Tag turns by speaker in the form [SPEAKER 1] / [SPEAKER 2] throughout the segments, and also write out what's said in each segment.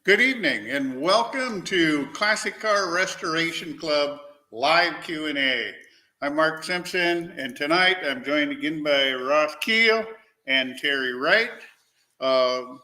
[SPEAKER 1] Good evening and welcome to Classic Car Restoration Club Live Q&A. I'm Mark Simpson, and tonight I'm joined again by Ross Keel and Terry Wright. We're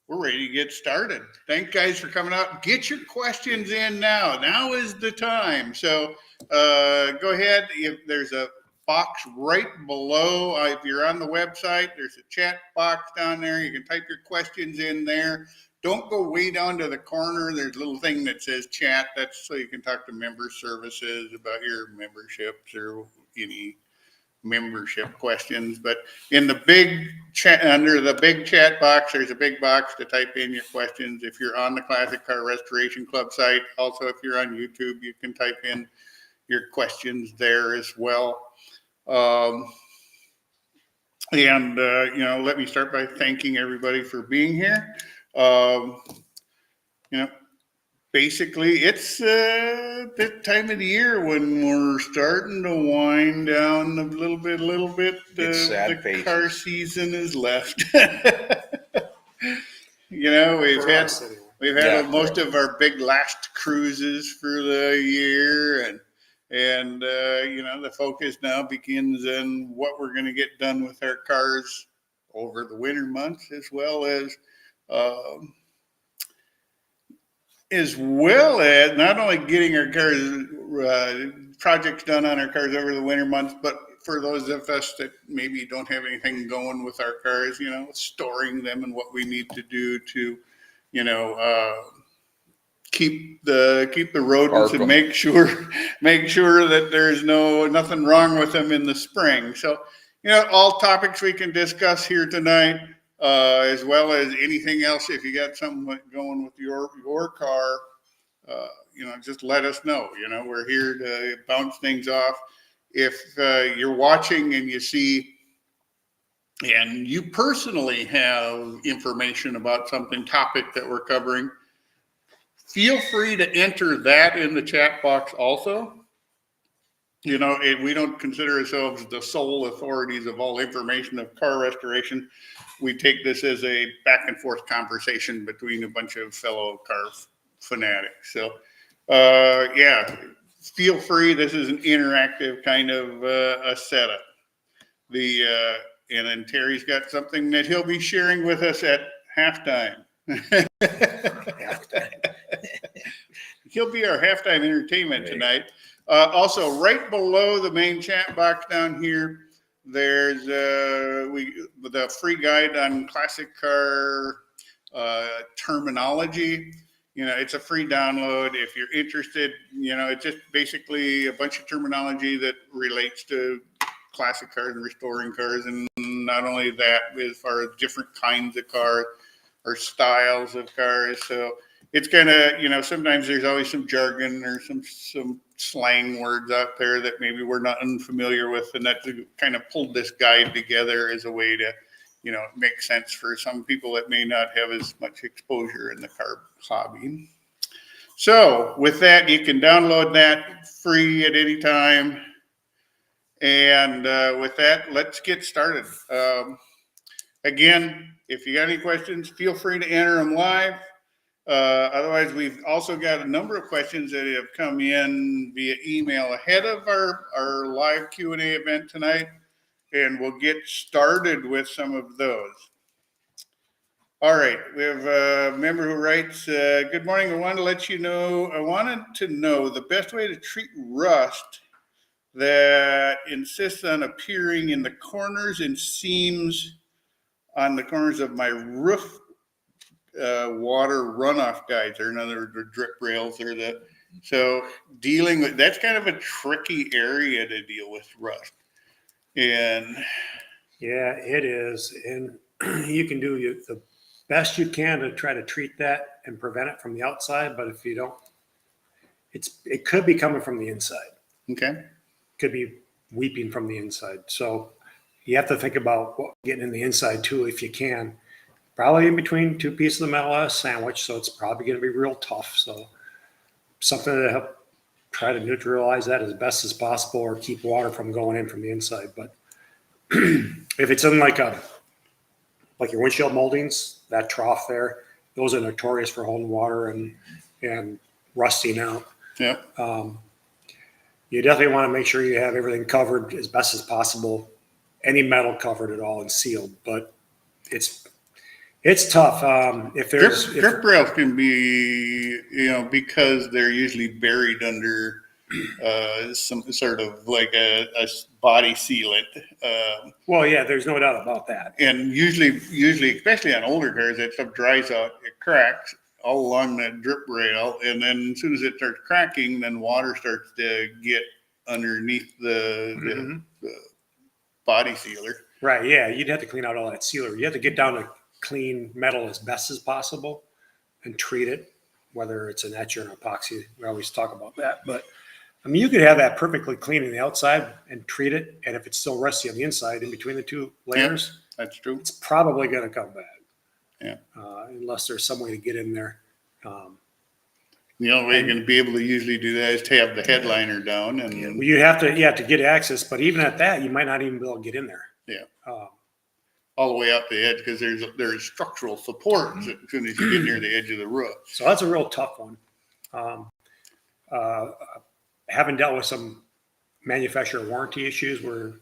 [SPEAKER 1] ready to get started. Thank guys for coming out. Get your questions in now. Now is the time. So go ahead. If there's a box right below, if you're on the website, there's a chat box down there. You can type your questions in there. Don't go way down to the corner. There's a little thing that says chat. That's so you can talk to member services about your memberships or any membership questions. But in the big chat, under the big chat box, there's a big box to type in your questions. If you're on the Classic Car Restoration Club site, also if you're on YouTube, you can type in your questions there as well. Let me start by thanking everybody for being here. Basically, it's that time of the year when we're starting to wind down a little bit. The car season is left. We've had most of our big last cruises for the year, and the focus now begins on what we're going to get done with our cars over the winter months, as well as not only getting our cars projects done on our cars over the winter months, but for those of us that maybe don't have anything going with our cars, storing them and what we need to do to, keep the rodents and make sure that there's nothing wrong with them in the spring. So, all topics we can discuss here tonight. As well as anything else. If you got something going with your car, just let us know. We're here to bounce things off. If you're watching and you see, and you personally have information about topic that we're covering, feel free to enter that in the chat box also. We don't consider ourselves the sole authorities of all information of car restoration. We take this as a back and forth conversation between a bunch of fellow car fanatics. So, feel free. This is an interactive kind of a setup. And then Terry's got something that he'll be sharing with us at halftime. He'll be our halftime entertainment tonight. Also, right below the main chat box down here, there's the free guide on classic car terminology. It's a free download. If you're interested, it's just basically a bunch of terminology that relates to classic cars and restoring cars. And not only that, as far as different kinds of cars or styles of cars. So it's kind of, sometimes there's always some jargon or some slang words out there that maybe we're not unfamiliar with, and that kind of pulled this guide together as a way to, make sense for some people that may not have as much exposure in the car hobby. So with that, you can download that free at any time. And with that, let's get started. Again, if you got any questions, feel free to enter them live. Otherwise, we've also got a number of questions that have come in via email ahead of our live Q&A event tonight, and we'll get started with some of those. All right, we have a member who writes, good morning. I wanted to know the best way to treat rust that insists on appearing in the corners and seams on the corners of my roof water runoff guides, or another drip rails, so dealing with that's kind of a tricky area to deal with rust. And
[SPEAKER 2] yeah, it is. And you can do the best you can to try to treat that and prevent it from the outside. But if you don't, it could be coming from the inside.
[SPEAKER 1] Okay.
[SPEAKER 2] Could be weeping from the inside. So you have to think about getting in the inside too, if you can. Probably in between two pieces of metal as a sandwich, so it's probably going to be real tough. So something to help try to neutralize that as best as possible, or keep water from going in from the inside. But if it's in like a like your windshield moldings, that trough there, those are notorious for holding water and rusting out.
[SPEAKER 1] Yeah.
[SPEAKER 2] You definitely want to make sure you have everything covered as best as possible, any metal covered at all and sealed, but it's tough. If there's
[SPEAKER 1] Drip rails can be, because they're usually buried under some sort of like a body sealant.
[SPEAKER 2] Well, yeah, there's no doubt about that.
[SPEAKER 1] And usually, especially on older cars, that stuff dries out, it cracks all along that drip rail, and then as soon as it starts cracking, then water starts to get underneath the body sealer.
[SPEAKER 2] Right, yeah, you'd have to clean out all that sealer. You have to get down to clean metal as best as possible and treat it, whether it's an etch or an epoxy. We always talk about that. But, I mean, you could have that perfectly clean on the outside and treat it, and if it's still rusty on the inside in between the two layers,
[SPEAKER 1] that's true.
[SPEAKER 2] It's probably going to come back.
[SPEAKER 1] Yeah.
[SPEAKER 2] Unless there's some way to get in there.
[SPEAKER 1] The only way you're going to be able to usually do that is to have the headliner down, and
[SPEAKER 2] you have to get access, but even at that, you might not even be able to get in there.
[SPEAKER 1] Yeah. All the way up the edge, because there's structural support as soon as you get near the edge of the roof.
[SPEAKER 2] So that's a real tough one. Having dealt with some manufacturer warranty issues where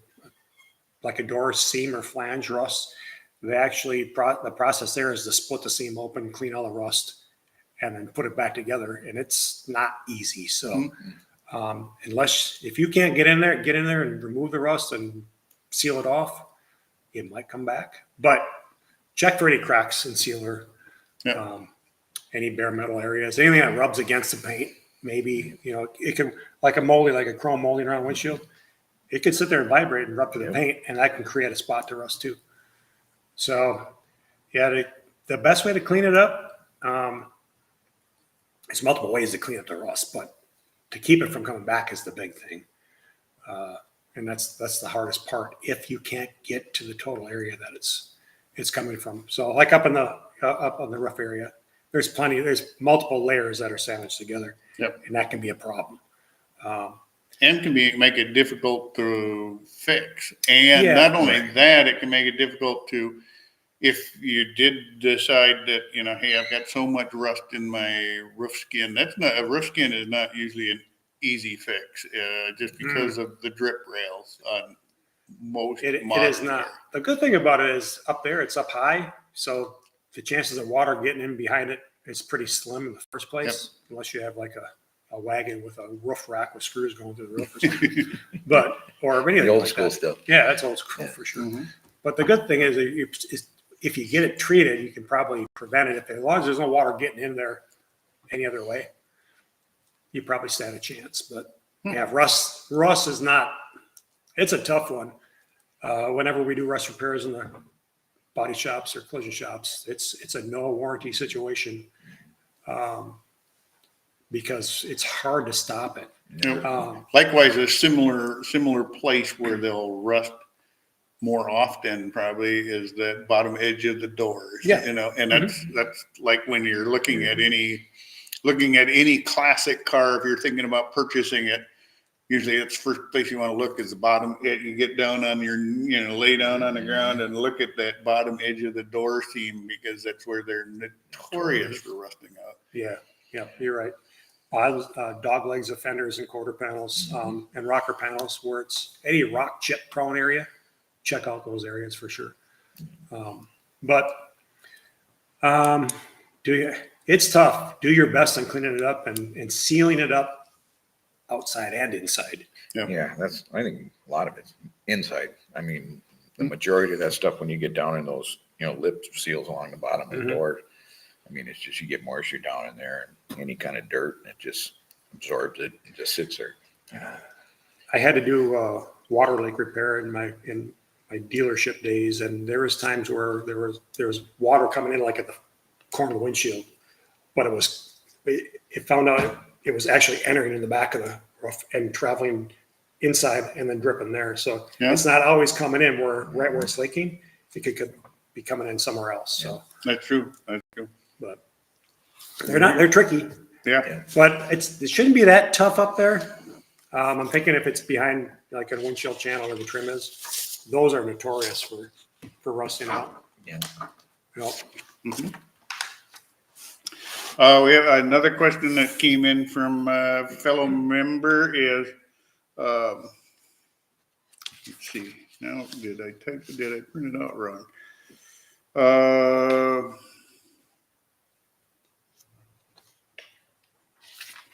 [SPEAKER 2] like a door seam or flange rust, they actually, the process there is to split the seam open, clean all the rust, and then put it back together. And it's not easy. So if you can't get in there and remove the rust and seal it off, it might come back. But check for any cracks in sealer, any bare metal areas, anything that rubs against the paint. Maybe, it can, like a chrome molding around windshield, it can sit there and vibrate and rub to the paint, and that can create a spot to rust too. So, yeah, the best way to clean it up, there's multiple ways to clean up the rust, but to keep it from coming back is the big thing. And that's the hardest part if you can't get to the total area that it's coming from. So like up on the roof area, there's multiple layers that are sandwiched together.
[SPEAKER 1] Yep.
[SPEAKER 2] And that can be a problem.
[SPEAKER 1] And can make it difficult to fix. And not only that, it can make it difficult to, if you did decide that, hey, I've got so much rust in my roof skin. A roof skin is not usually an easy fix, just because of the drip rails on most. It
[SPEAKER 2] is not. The good thing about it is up there, it's up high, so the chances of water getting in behind it is pretty slim in the first place, unless you have like a wagon with a roof rack with screws going through the roof or something. Or anything
[SPEAKER 3] the old
[SPEAKER 2] like
[SPEAKER 3] school
[SPEAKER 2] that.
[SPEAKER 3] stuff.
[SPEAKER 2] Yeah, that's old school for sure. But the good thing is if you get it treated, you can probably prevent it. As long as there's no water getting in there any other way, you probably stand a chance. But yeah, rust is not, it's a tough one. Whenever we do rust repairs in the body shops or collision shops, it's a no warranty situation, because it's hard to stop it.
[SPEAKER 1] Likewise, a similar place where they'll rust more often probably is the bottom edge of the doors. And that's like when you're looking at any classic car, if you're thinking about purchasing it, usually it's the first place you want to look is the bottom edge. You get down on your, lay down on the ground and look at that bottom edge of the door seam, because that's where they're notorious for rusting out.
[SPEAKER 2] Yeah, you're right. Dog legs of fenders and quarter panels, and rocker panels where it's any rock chip prone area, check out those areas for sure. It's tough. Do your best on cleaning it up and sealing it up outside and inside.
[SPEAKER 3] Yeah, I think a lot of it's inside. I mean, the majority of that stuff, when you get down in those, lip seals along the bottom of the door, I mean, it's just, you get moisture down in there and any kind of dirt, it just absorbs it and just sits there.
[SPEAKER 2] I had to do water leak repair in my dealership days, and there was times where there was water coming in like at the corner of the windshield, but it found out it was actually entering in the back of the roof and traveling inside and then dripping there. So it's not always coming in right where it's leaking. It could be coming in somewhere else. So
[SPEAKER 1] that's true.
[SPEAKER 2] But they're tricky.
[SPEAKER 1] Yeah.
[SPEAKER 2] But it shouldn't be that tough up there. I'm thinking if it's behind like a windshield channel where the trim is, those are notorious for rusting out.
[SPEAKER 3] Yeah.
[SPEAKER 2] Yep.
[SPEAKER 1] Mhm. We have another question that came in from a fellow member is, let's see, now, did I print it out wrong?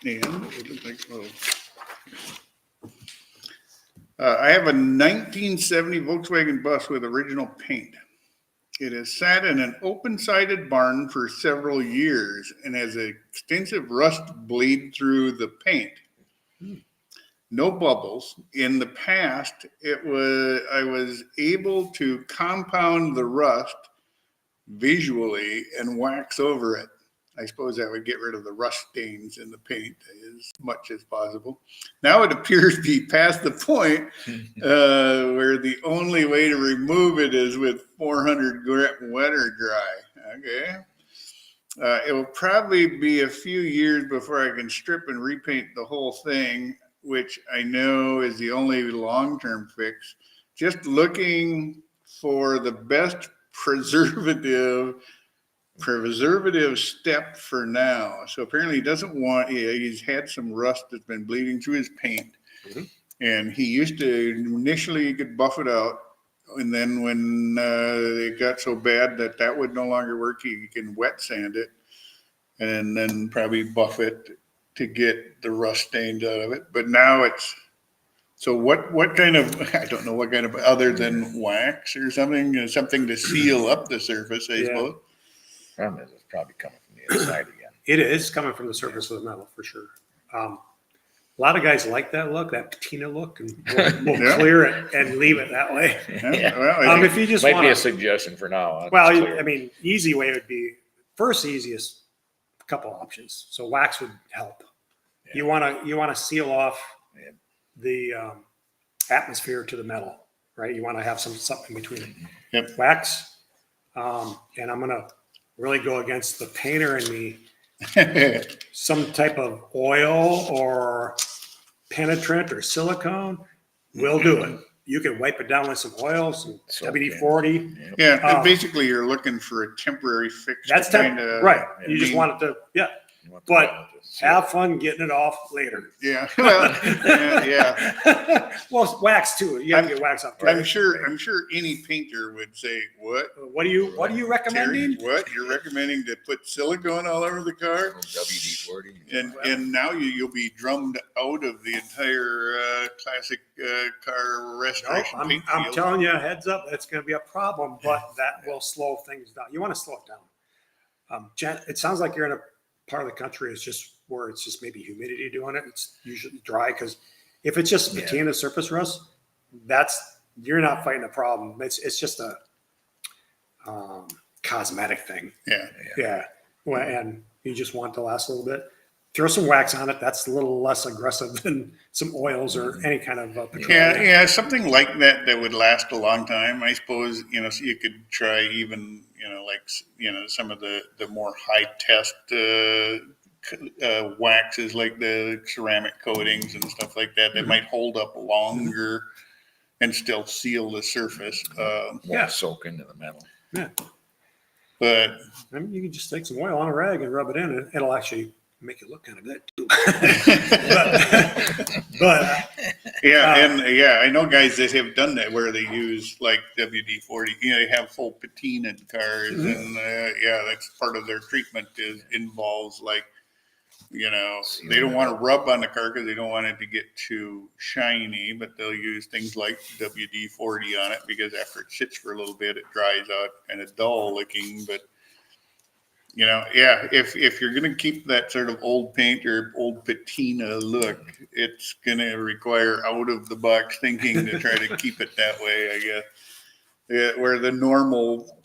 [SPEAKER 1] And it looks like, I have a 1970 Volkswagen bus with original paint. It has sat in an open-sided barn for several years and has extensive rust bleed through the paint. No bubbles. In the past, I was able to compound the rust visually and wax over it. I suppose that would get rid of the rust stains in the paint as much as possible. Now it appears to be past the point where the only way to remove it is with 400 grit wet or dry. Okay. It will probably be a few years before I can strip and repaint the whole thing, which I know is the only long-term fix. Just looking for the best preservative step for now. So apparently he doesn't want, he's had some rust that's been bleeding through his paint. And he used to initially you could buff it out. And then when it got so bad that would no longer work, he can wet sand it and then probably buff it to get the rust stains out of it. But now it's, so what kind of, I don't know what kind of, other than wax or something to seal up the surface, I suppose.
[SPEAKER 3] Problem is, it's probably coming from the inside again.
[SPEAKER 2] It is coming from the surface of the metal for sure. A lot of guys like that look, that patina look, and we'll
[SPEAKER 1] Yeah.
[SPEAKER 2] clear it and leave it that way.
[SPEAKER 3] Yeah.
[SPEAKER 1] Well,
[SPEAKER 2] If you just
[SPEAKER 3] Might
[SPEAKER 2] want
[SPEAKER 3] be a
[SPEAKER 2] to,
[SPEAKER 3] suggestion for now.
[SPEAKER 2] well, I mean, easy way would be first easiest couple options. So wax would help.
[SPEAKER 3] Yeah.
[SPEAKER 2] You want to seal off
[SPEAKER 3] Yeah.
[SPEAKER 2] the atmosphere to the metal, right? You want to have something between
[SPEAKER 1] Yep.
[SPEAKER 2] wax, and I'm gonna really go against the painter in me. Some type of oil or penetrant or silicone will do it. You can wipe it down with some oil, some WD-40.
[SPEAKER 1] Yeah, basically you're looking for a temporary fix.
[SPEAKER 2] That's right. You just want it to, but have fun getting it off later.
[SPEAKER 1] Yeah, well, yeah.
[SPEAKER 2] Well, wax too. You have to get wax off.
[SPEAKER 1] I'm sure any painter would say, what?
[SPEAKER 2] What are you recommending?
[SPEAKER 1] Terry, what? You're recommending to put silicone all over the car?
[SPEAKER 3] WD-40.
[SPEAKER 1] And now you'll be drummed out of the entire classic car restoration paint
[SPEAKER 2] I'm
[SPEAKER 1] field.
[SPEAKER 2] telling you, heads up, it's going to be a problem, but that will slow things down. You want to slow it down. Jen, it sounds like you're in a part of the country is just where it's just maybe humidity doing it. It's usually dry because if it's just patina surface rust, you're not fighting a problem. It's just a cosmetic thing. Yeah. Well, and you just want it to last a little bit. Throw some wax on it. That's a little less aggressive than some oils or any kind of petroleum.
[SPEAKER 1] Yeah, something like that would last a long time. I suppose, so you could try even, some of the more high test waxes like the ceramic coatings and stuff like that that might hold up longer and still seal the surface.
[SPEAKER 3] Soak into the metal.
[SPEAKER 2] Yeah.
[SPEAKER 1] But
[SPEAKER 2] I mean, you can just take some oil on a rag and rub it in, and it'll actually make it look kind of good too. but
[SPEAKER 1] I know guys that have done that where they use like WD-40. They have full patina cars, and that's part of their treatment involves like, they don't want to rub on the car because they don't want it to get too shiny, but they'll use things like WD-40 on it because after it sits for a little bit, it dries out and it's dull looking, but if you're going to keep that sort of old paint or old patina look, it's going to require out of the box thinking to try to keep it that way, I guess. Yeah, where the normal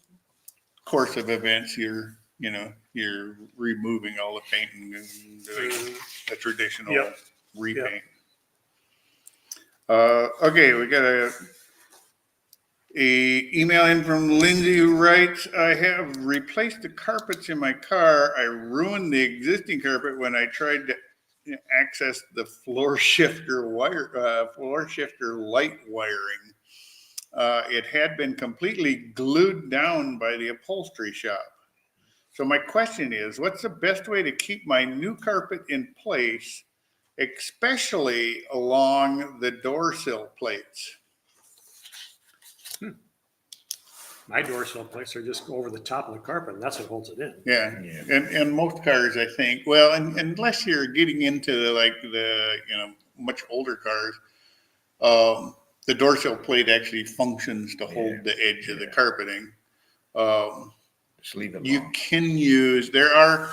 [SPEAKER 1] course of events, you're removing all the paint and doing a traditional repaint. Okay, we got a email in from Lindsay who writes, I have replaced the carpets in my car. I ruined the existing carpet when I tried to access the floor shifter light wiring. it had been completely glued down by the upholstery shop. So my question is, what's the best way to keep my new carpet in place, especially along the door sill plates?
[SPEAKER 2] My door sill plates are just over the top of the carpet, and that's what holds it in.
[SPEAKER 1] Yeah, and most cars, I think, well, and unless you're getting into like the, much older cars, the door sill plate actually functions to hold the edge of the carpeting.
[SPEAKER 3] Just leave it
[SPEAKER 1] You
[SPEAKER 3] alone.
[SPEAKER 1] can use, there are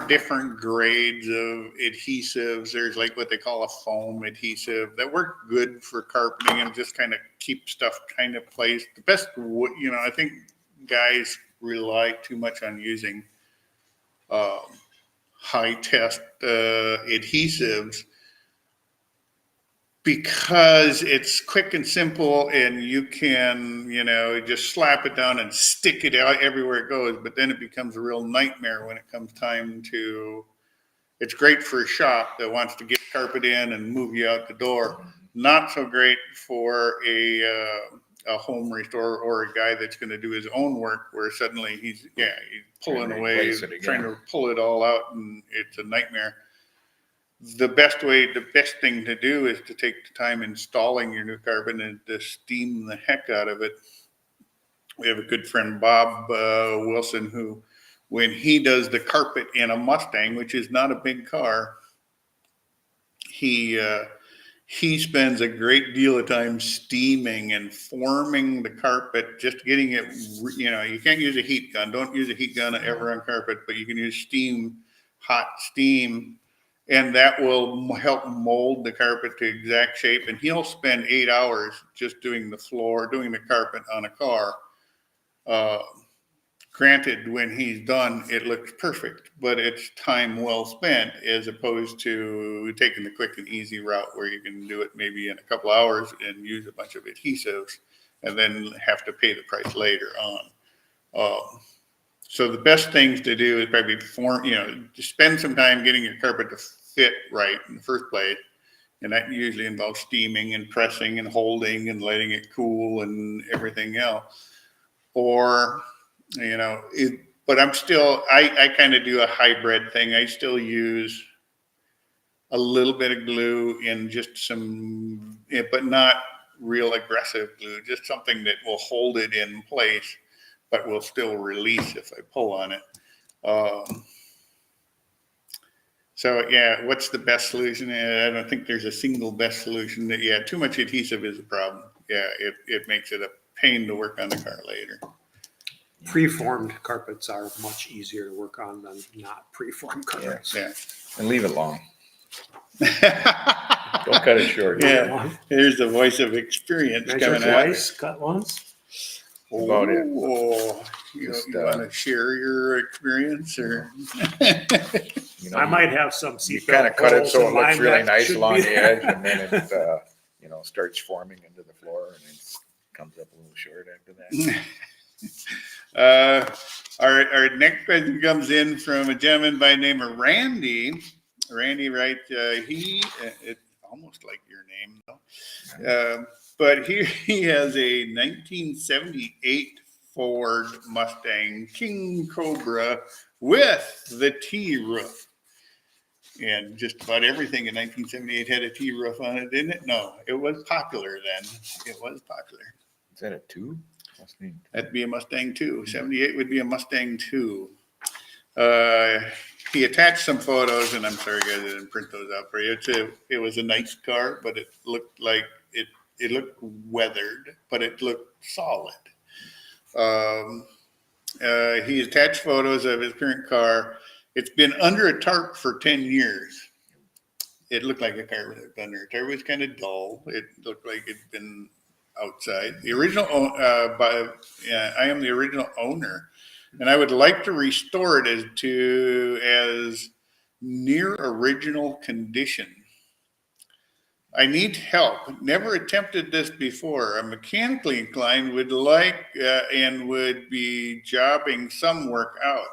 [SPEAKER 1] different grades of adhesives. There's like what they call a foam adhesive that work good for carpeting and just kind of keep stuff kind of placed. The best, I think guys rely too much on using high test adhesives because it's quick and simple and you can, just slap it down and stick it out everywhere it goes. But then it becomes a real nightmare when it comes time to, it's great for a shop that wants to get carpet in and move you out the door. Not so great for a home restore or a guy that's going to do his own work where suddenly he's pulling away, trying to pull it all out, and it's a nightmare. The best thing to do is to take the time installing your new carpet and to steam the heck out of it. We have a good friend, Bob Wilson, who, when he does the carpet in a Mustang, which is not a big car, he spends a great deal of time steaming and forming the carpet, just getting it, you can't use a heat gun. Don't use a heat gun ever on carpet, but you can use steam, hot steam, and that will help mold the carpet to exact shape. And he'll spend 8 hours just doing the floor, doing the carpet on a car. Granted, when he's done, it looks perfect, but it's time well spent as opposed to taking the quick and easy route where you can do it maybe in a couple hours and use a bunch of adhesives and then have to pay the price later on. So the best things to do is probably to spend some time getting your carpet to fit right in the first place. And that usually involves steaming and pressing and holding and letting it cool and everything else. Or, but I kind of do a hybrid thing. I still use a little bit of glue in just some, but not real aggressive glue, just something that will hold it in place, but will still release if I pull on it. So what's the best solution? I don't think there's a single best solution. Too much adhesive is a problem. It makes it a pain to work on the car later.
[SPEAKER 2] Preformed carpets are much easier to work on than not preformed carpets.
[SPEAKER 1] Yeah.
[SPEAKER 3] And leave it long. Don't cut it short.
[SPEAKER 1] Yeah. Here's the voice of experience
[SPEAKER 2] Measure
[SPEAKER 1] coming out.
[SPEAKER 2] twice, cut once.
[SPEAKER 3] About it.
[SPEAKER 1] You want to share your experience, or?
[SPEAKER 2] I might have some
[SPEAKER 3] You
[SPEAKER 2] seatbelt
[SPEAKER 3] kind of cut it
[SPEAKER 2] holes
[SPEAKER 3] so
[SPEAKER 2] in
[SPEAKER 3] it looks
[SPEAKER 2] mine
[SPEAKER 3] really
[SPEAKER 2] that
[SPEAKER 3] nice
[SPEAKER 2] should
[SPEAKER 3] along
[SPEAKER 2] be
[SPEAKER 3] the
[SPEAKER 2] there.
[SPEAKER 3] edge, and then it, starts forming into the floor, and it comes up a little short after that.
[SPEAKER 1] Our next question comes in from a gentleman by the name of Randy. Randy writes, it's almost like your name though, but he has a 1978 Ford Mustang King Cobra with the T-roof. And just about everything in 1978 had a T-roof on it, didn't it? No, it was popular then. It was popular.
[SPEAKER 3] Is that a 2?
[SPEAKER 1] That'd be a Mustang 2. 78 would be a Mustang 2. He attached some photos, and I'm sorry, guys, I didn't print those out for you. It was a nice car, but it looked like it looked weathered, but it looked solid. He attached photos of his current car. It's been under a tarp for 10 years. It looked like a car was under a tarp. It was kind of dull. It looked like it'd been outside. The original, I am the original owner, and I would like to restore it as near original condition. I need help. Never attempted this before. I'm mechanically inclined, would like and would be jobbing some work out.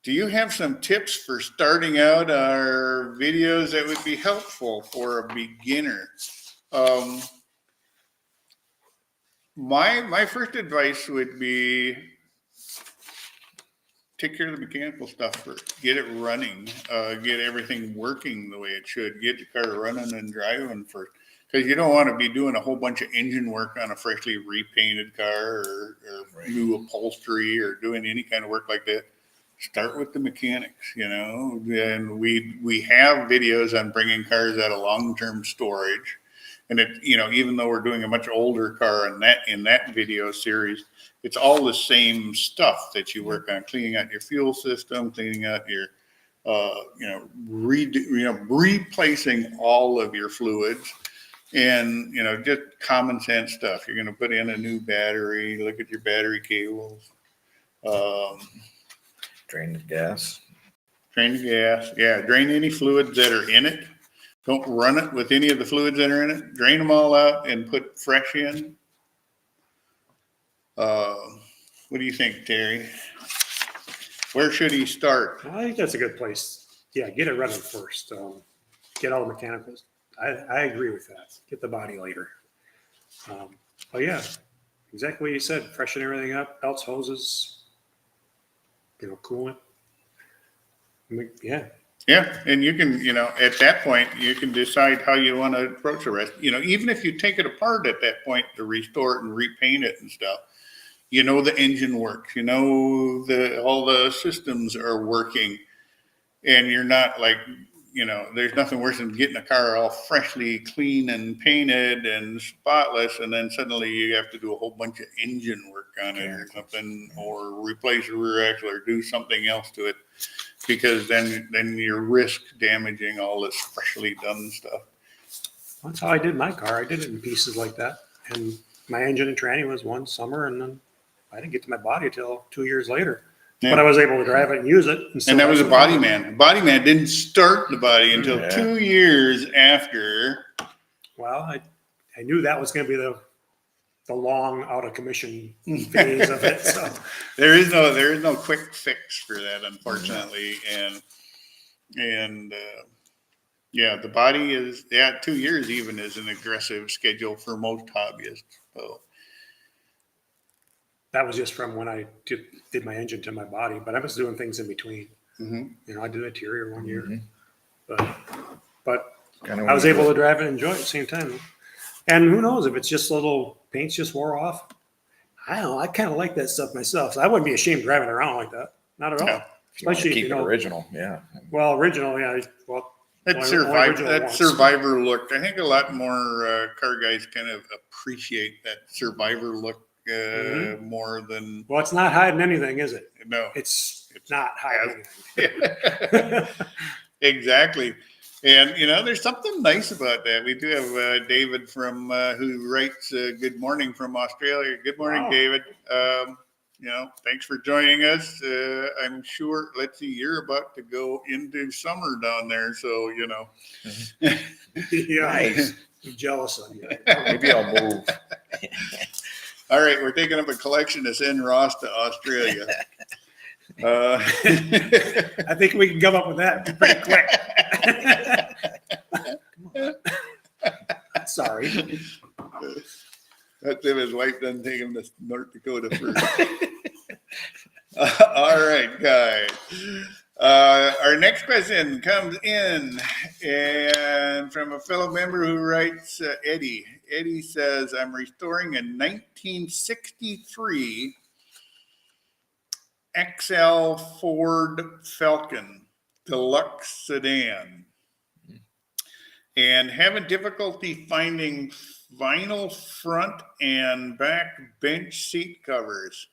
[SPEAKER 1] Do you have some tips for starting out our videos that would be helpful for a beginner? My first advice would be take care of the mechanical stuff first. Get it running. Get everything working the way it should. Get the car running and driving first. Because you don't want to be doing a whole bunch of engine work on a freshly repainted car or new upholstery or doing any kind of work like that. Start with the mechanics, and we have videos on bringing cars out of long-term storage. And even though we're doing a much older car in that video series, it's all the same stuff that you work on: cleaning out your fuel system, cleaning out your, replacing all of your fluids, and just common sense stuff. You're going to put in a new battery. Look at your battery cables.
[SPEAKER 3] Drain the gas.
[SPEAKER 1] Yeah, drain any fluids that are in it. Don't run it with any of the fluids that are in it. Drain them all out and put fresh in. What do you think, Terry? Where should he start?
[SPEAKER 2] I think that's a good place. Yeah, get it running first. Get all the mechanicals. I agree with that. Get the body later. But yeah, exactly what you said. Freshen everything up. Belts, hoses, coolant. Yeah.
[SPEAKER 1] Yeah, and you can, at that point, you can decide how you want to approach the rest. Even if you take it apart at that point to restore it and repaint it and stuff, the engine works, all the systems are working, and you're not like, there's nothing worse than getting a car all freshly clean and painted and spotless, and then suddenly you have to do a whole bunch of engine work on it or something, or replace a rear axle or do something else to it, because then you risk damaging all this freshly done stuff.
[SPEAKER 2] That's how I did my car. I did it in pieces like that, and my engine and tranny was one summer, and then I didn't get to my body till 2 years later. Yeah. But I was able to drive it and use it.
[SPEAKER 1] And that was a body man. Body man didn't start the body until 2 years after.
[SPEAKER 2] Well, I knew that was going to be the long out of commission phase of it. So
[SPEAKER 1] there is no quick fix for that, unfortunately. And the body is 2 years even is an aggressive schedule for most hobbyists. So
[SPEAKER 2] that was just from when I did my engine to my body, but I was doing things in between. Mm-hmm. I did interior 1 year, but I was able to drive and enjoy it at the same time. And who knows if it's just a little paint's just wore off. I don't know. I kind of like that stuff myself. So I wouldn't be ashamed driving around like that. Not at all.
[SPEAKER 3] No. Especially keep it original. Yeah.
[SPEAKER 2] Well, original. Yeah. Well,
[SPEAKER 1] that survivor look. I think a lot more car guys kind of appreciate that survivor look more than.
[SPEAKER 2] Well, it's not hiding anything, is it?
[SPEAKER 1] No,
[SPEAKER 2] it's not hiding anything.
[SPEAKER 1] Exactly. And, there's something nice about that. We do have David from who writes Good Morning from Australia. Good morning, wow. David. Thanks for joining us. I'm sure, let's see, you're about to go into summer down there. So,
[SPEAKER 2] Yeah, nice. I'm jealous of you.
[SPEAKER 3] Maybe I'll move.
[SPEAKER 1] All right, we're taking up a collection to send Ross to Australia.
[SPEAKER 2] I think we can come up with that pretty quick. Sorry.
[SPEAKER 1] That's if his wife doesn't take him to North Dakota first. All right, guys. Our next question comes in and from a fellow member who writes, Eddie. Eddie says, I'm restoring a 1963 XL Ford Falcon Deluxe sedan and having difficulty finding vinyl front and back bench seat covers.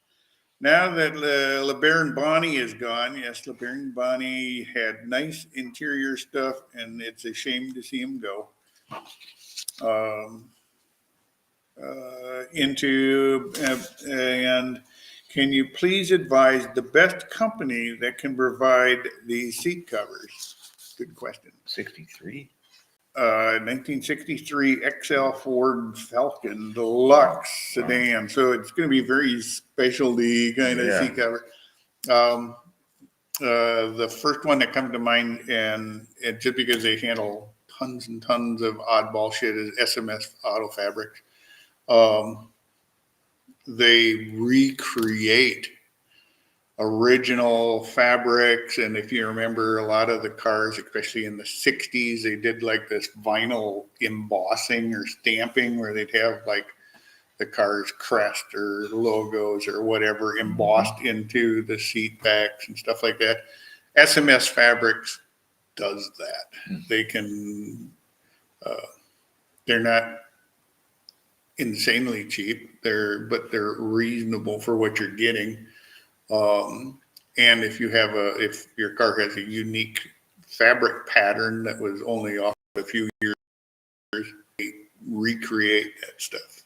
[SPEAKER 1] Now that LeBaron Bonney is gone, yes, LeBaron Bonney had nice interior stuff, and it's a shame to see him go. And can you please advise the best company that can provide these seat covers? Good question. 1963 XL Ford Falcon Deluxe sedan. So it's going to be very specialty kind of seat cover. The first one that comes to mind, and just because they handle tons and tons of oddball shit, is SMS Auto Fabrics. they recreate original fabrics. And if you remember, a lot of the cars, especially in the 60s, they did like this vinyl embossing or stamping where they'd have like the car's crest or logos or whatever embossed into the seat backs and stuff like that. SMS Fabrics does that. They can, they're not insanely cheap, but they're reasonable for what you're getting. And if your car has a unique fabric pattern that was only off a few years, they recreate that stuff.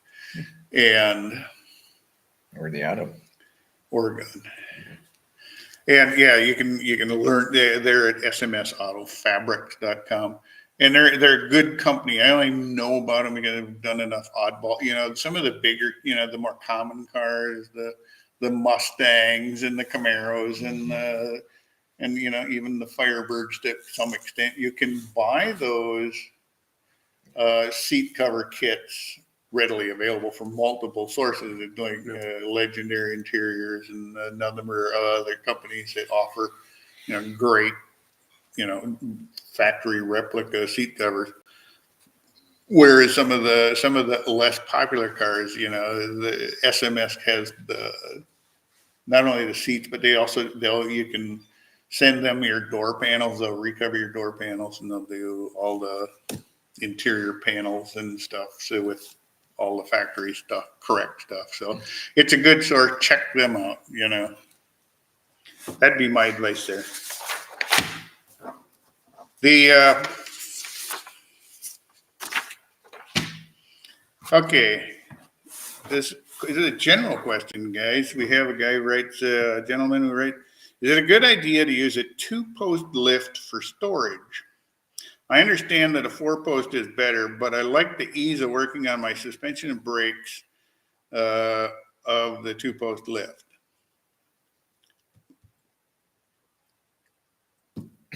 [SPEAKER 1] And
[SPEAKER 3] Where are they out of?
[SPEAKER 1] Oregon. And yeah, you can learn. They're at smsautofabbrics.com, and they're a good company. I only know about them because I've done enough oddball. Some of the bigger, the more common cars, the Mustangs and the Camaros and even the Firebirds to some extent, you can buy those seat cover kits readily available from multiple sources, like Legendary Interiors and a number of other companies that offer, great, factory replica seat covers. Whereas some of the less popular cars, the SMS has not only the seats, but you can send them your door panels. They'll recover your door panels and they'll do all the interior panels and stuff. So with all the factory stuff, correct stuff. So it's a good source. Check them out, That'd be my advice there. Okay. This is a general question, guys. We have a gentleman who writes, is it a good idea to use a 2-post lift for storage? I understand that a 4-post is better, but I like the ease of working on my suspension and brakes of the 2-post lift.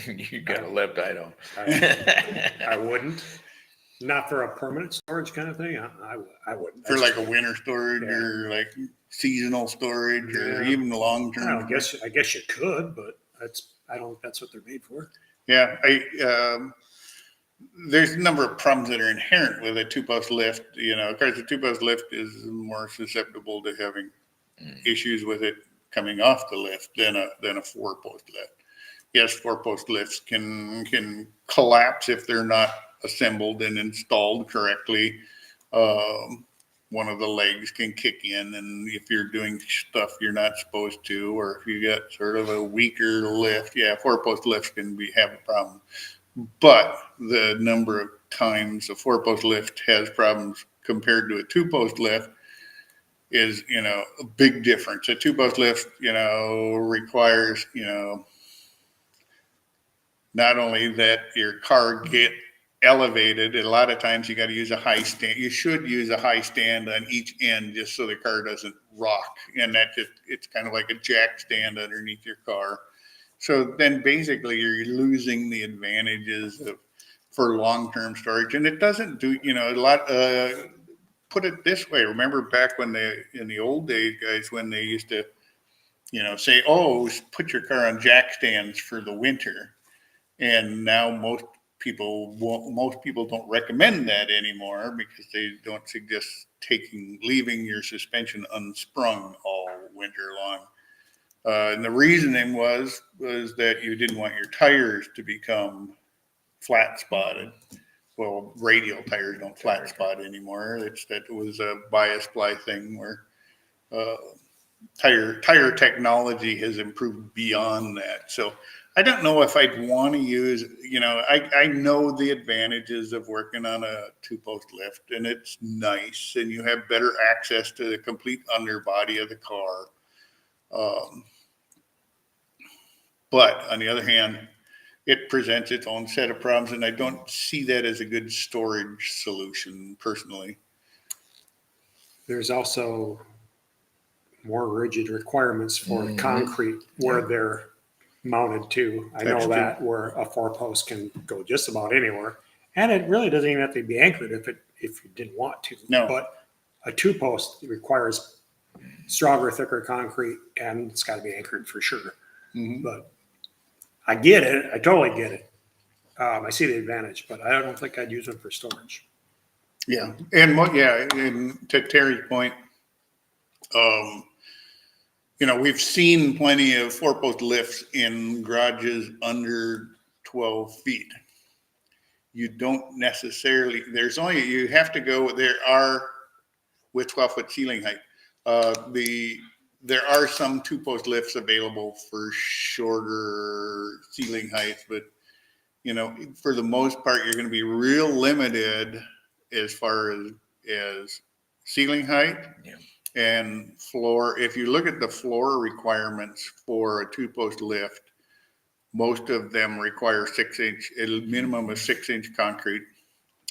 [SPEAKER 3] You got a lift, I don't.
[SPEAKER 2] I wouldn't. Not for a permanent storage kind of thing. I wouldn't.
[SPEAKER 1] For like a winter storage or like seasonal storage or even long term.
[SPEAKER 2] I guess you could, but I don't think that's what they're made for.
[SPEAKER 1] Yeah, there's a number of problems that are inherent with a 2-post lift. Of course, a 2-post lift is more susceptible to having issues with it coming off the lift than a 4-post lift. Yes, 4-post lifts can collapse if they're not assembled and installed correctly. One of the legs can kick in, and if you're doing stuff you're not supposed to, or if you got sort of a weaker lift, 4-post lifts can have a problem. But the number of times a 4-post lift has problems compared to a 2-post lift is, a big difference. A 2-post lift, requires, not only that your car get elevated, a lot of times you got to use a high stand. You should use a high stand on each end just so the car doesn't rock. And it's kind of like a jack stand underneath your car. So then basically you're losing the advantages for long-term storage. And it doesn't do, a lot, put it this way. Remember back in the old days, guys, when they used to, say, put your car on jack stands for the winter. And now most people don't recommend that anymore because they don't suggest leaving your suspension unsprung all winter long. And the reasoning was that you didn't want your tires to become flat spotted. Well, radial tires don't flat spot anymore. That was a bias ply thing where tire technology has improved beyond that. So I don't know if I'd want to use, I know the advantages of working on a 2-post lift, and it's nice, and you have better access to the complete underbody of the car. But on the other hand, it presents its own set of problems, and I don't see that as a good storage solution personally.
[SPEAKER 2] There's also more rigid requirements for the concrete where they're mounted to. I know that where a 4-post can go just about anywhere, and it really doesn't even have to be anchored if you didn't want to.
[SPEAKER 1] No.
[SPEAKER 2] But a 2-post requires stronger, thicker concrete, and it's got to be anchored for sure.
[SPEAKER 1] Mhm.
[SPEAKER 2] But I get it. I totally get it. I see the advantage, but I don't think I'd use them for storage.
[SPEAKER 1] Yeah, and and to Terry's point, um, we've seen plenty of 4-post lifts in garages under 12 feet. You don't necessarily, you have to go, there are, with 12-foot ceiling height, there are some 2-post lifts available for shorter ceiling heights, but, for the most part, you're going to be real limited as far as ceiling height.
[SPEAKER 3] Yeah.
[SPEAKER 1] And floor. If you look at the floor requirements for a 2-post lift, most of them require 6-inch, a minimum of 6-inch concrete,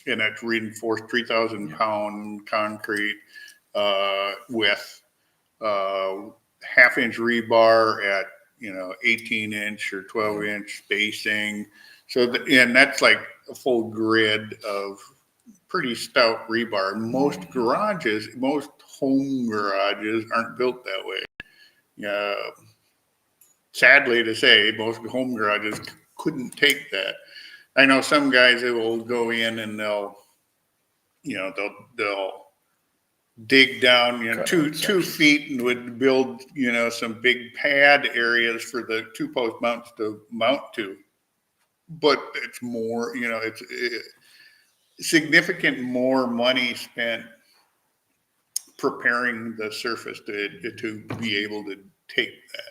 [SPEAKER 1] and that's reinforced 3,000-pound concrete with half-inch rebar at 18-inch or 12-inch spacing. So and that's like a full grid of pretty stout rebar. Most home garages aren't built that way. Sadly to say, most home garages couldn't take that. I know some guys that will go in and they'll dig down,
[SPEAKER 3] Cut
[SPEAKER 1] two
[SPEAKER 3] out sections.
[SPEAKER 1] feet and would build, some big pad areas for the 2-post mounts to mount to. But it's more, it's significant more money spent preparing the surface to be able to take that.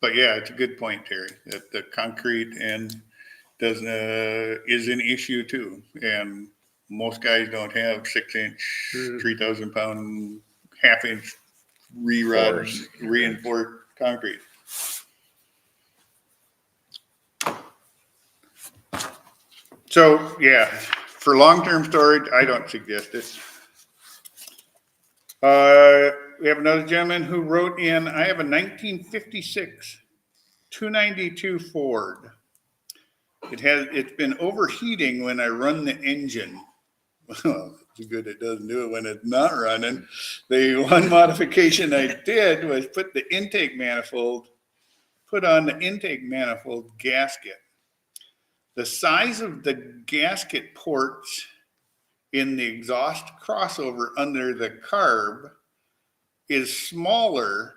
[SPEAKER 1] But yeah, it's a good point, Terry, that the concrete is an issue too. And most guys don't have 6-inch, 3,000-pound, half-inch reinforced concrete. So yeah, for long-term storage, I don't suggest it. We have another gentleman who wrote in, I have a 1956 292 Ford. It's been overheating when I run the engine. Well, it's good it doesn't do it when it's not running. The one modification I did was put on the intake manifold gasket. The size of the gasket ports in the exhaust crossover under the carb is smaller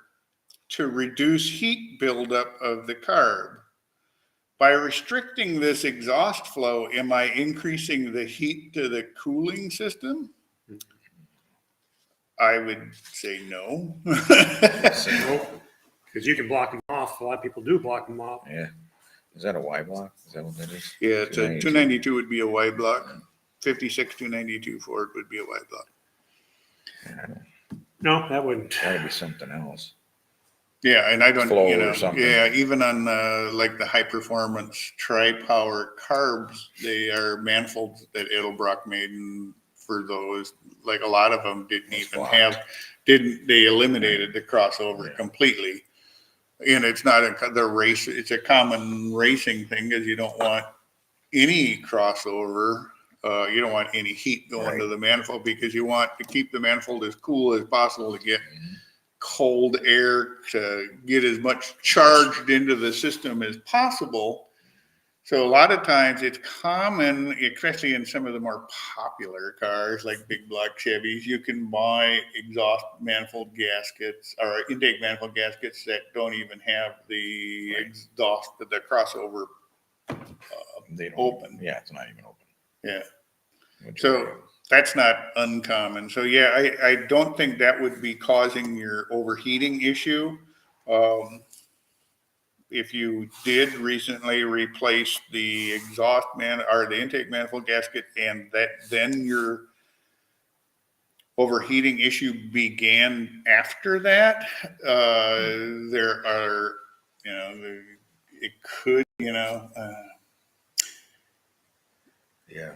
[SPEAKER 1] to reduce heat buildup of the carb. By restricting this exhaust flow, am I increasing the heat to the cooling system? I would say no.
[SPEAKER 2] Because you can block them off. A lot of people do block them off.
[SPEAKER 3] Yeah. Is that a Y block? Is that what that is?
[SPEAKER 1] Yeah, it's a 292 would be a Y block. 56 292 Ford would be a Y block.
[SPEAKER 3] Yeah,
[SPEAKER 2] No, that wouldn't.
[SPEAKER 3] gotta be something else.
[SPEAKER 1] Yeah, and I don't,
[SPEAKER 3] Flow or something.
[SPEAKER 1] yeah, even on like the high performance tri-power carbs, they are manifolds that Edelbrock made, and for those, like a lot of them they eliminated the crossover completely. And it's not it's a common racing thing, because you don't want any crossover. You don't want any heat going to the manifold, because you want to keep the manifold as cool as possible to get cold air to get as much charged into the system as possible. So a lot of times it's common, especially in some of the more popular cars like big block Chevys, you can buy exhaust manifold gaskets or intake manifold gaskets that don't even have the exhaust, the crossover
[SPEAKER 3] They don't
[SPEAKER 1] open.
[SPEAKER 3] Yeah, it's not even open.
[SPEAKER 1] Yeah. So that's not uncommon. So yeah, I don't think that would be causing your overheating issue. If you did recently replace the the intake manifold gasket, and then your overheating issue began after that, there are, it could,
[SPEAKER 3] Yeah.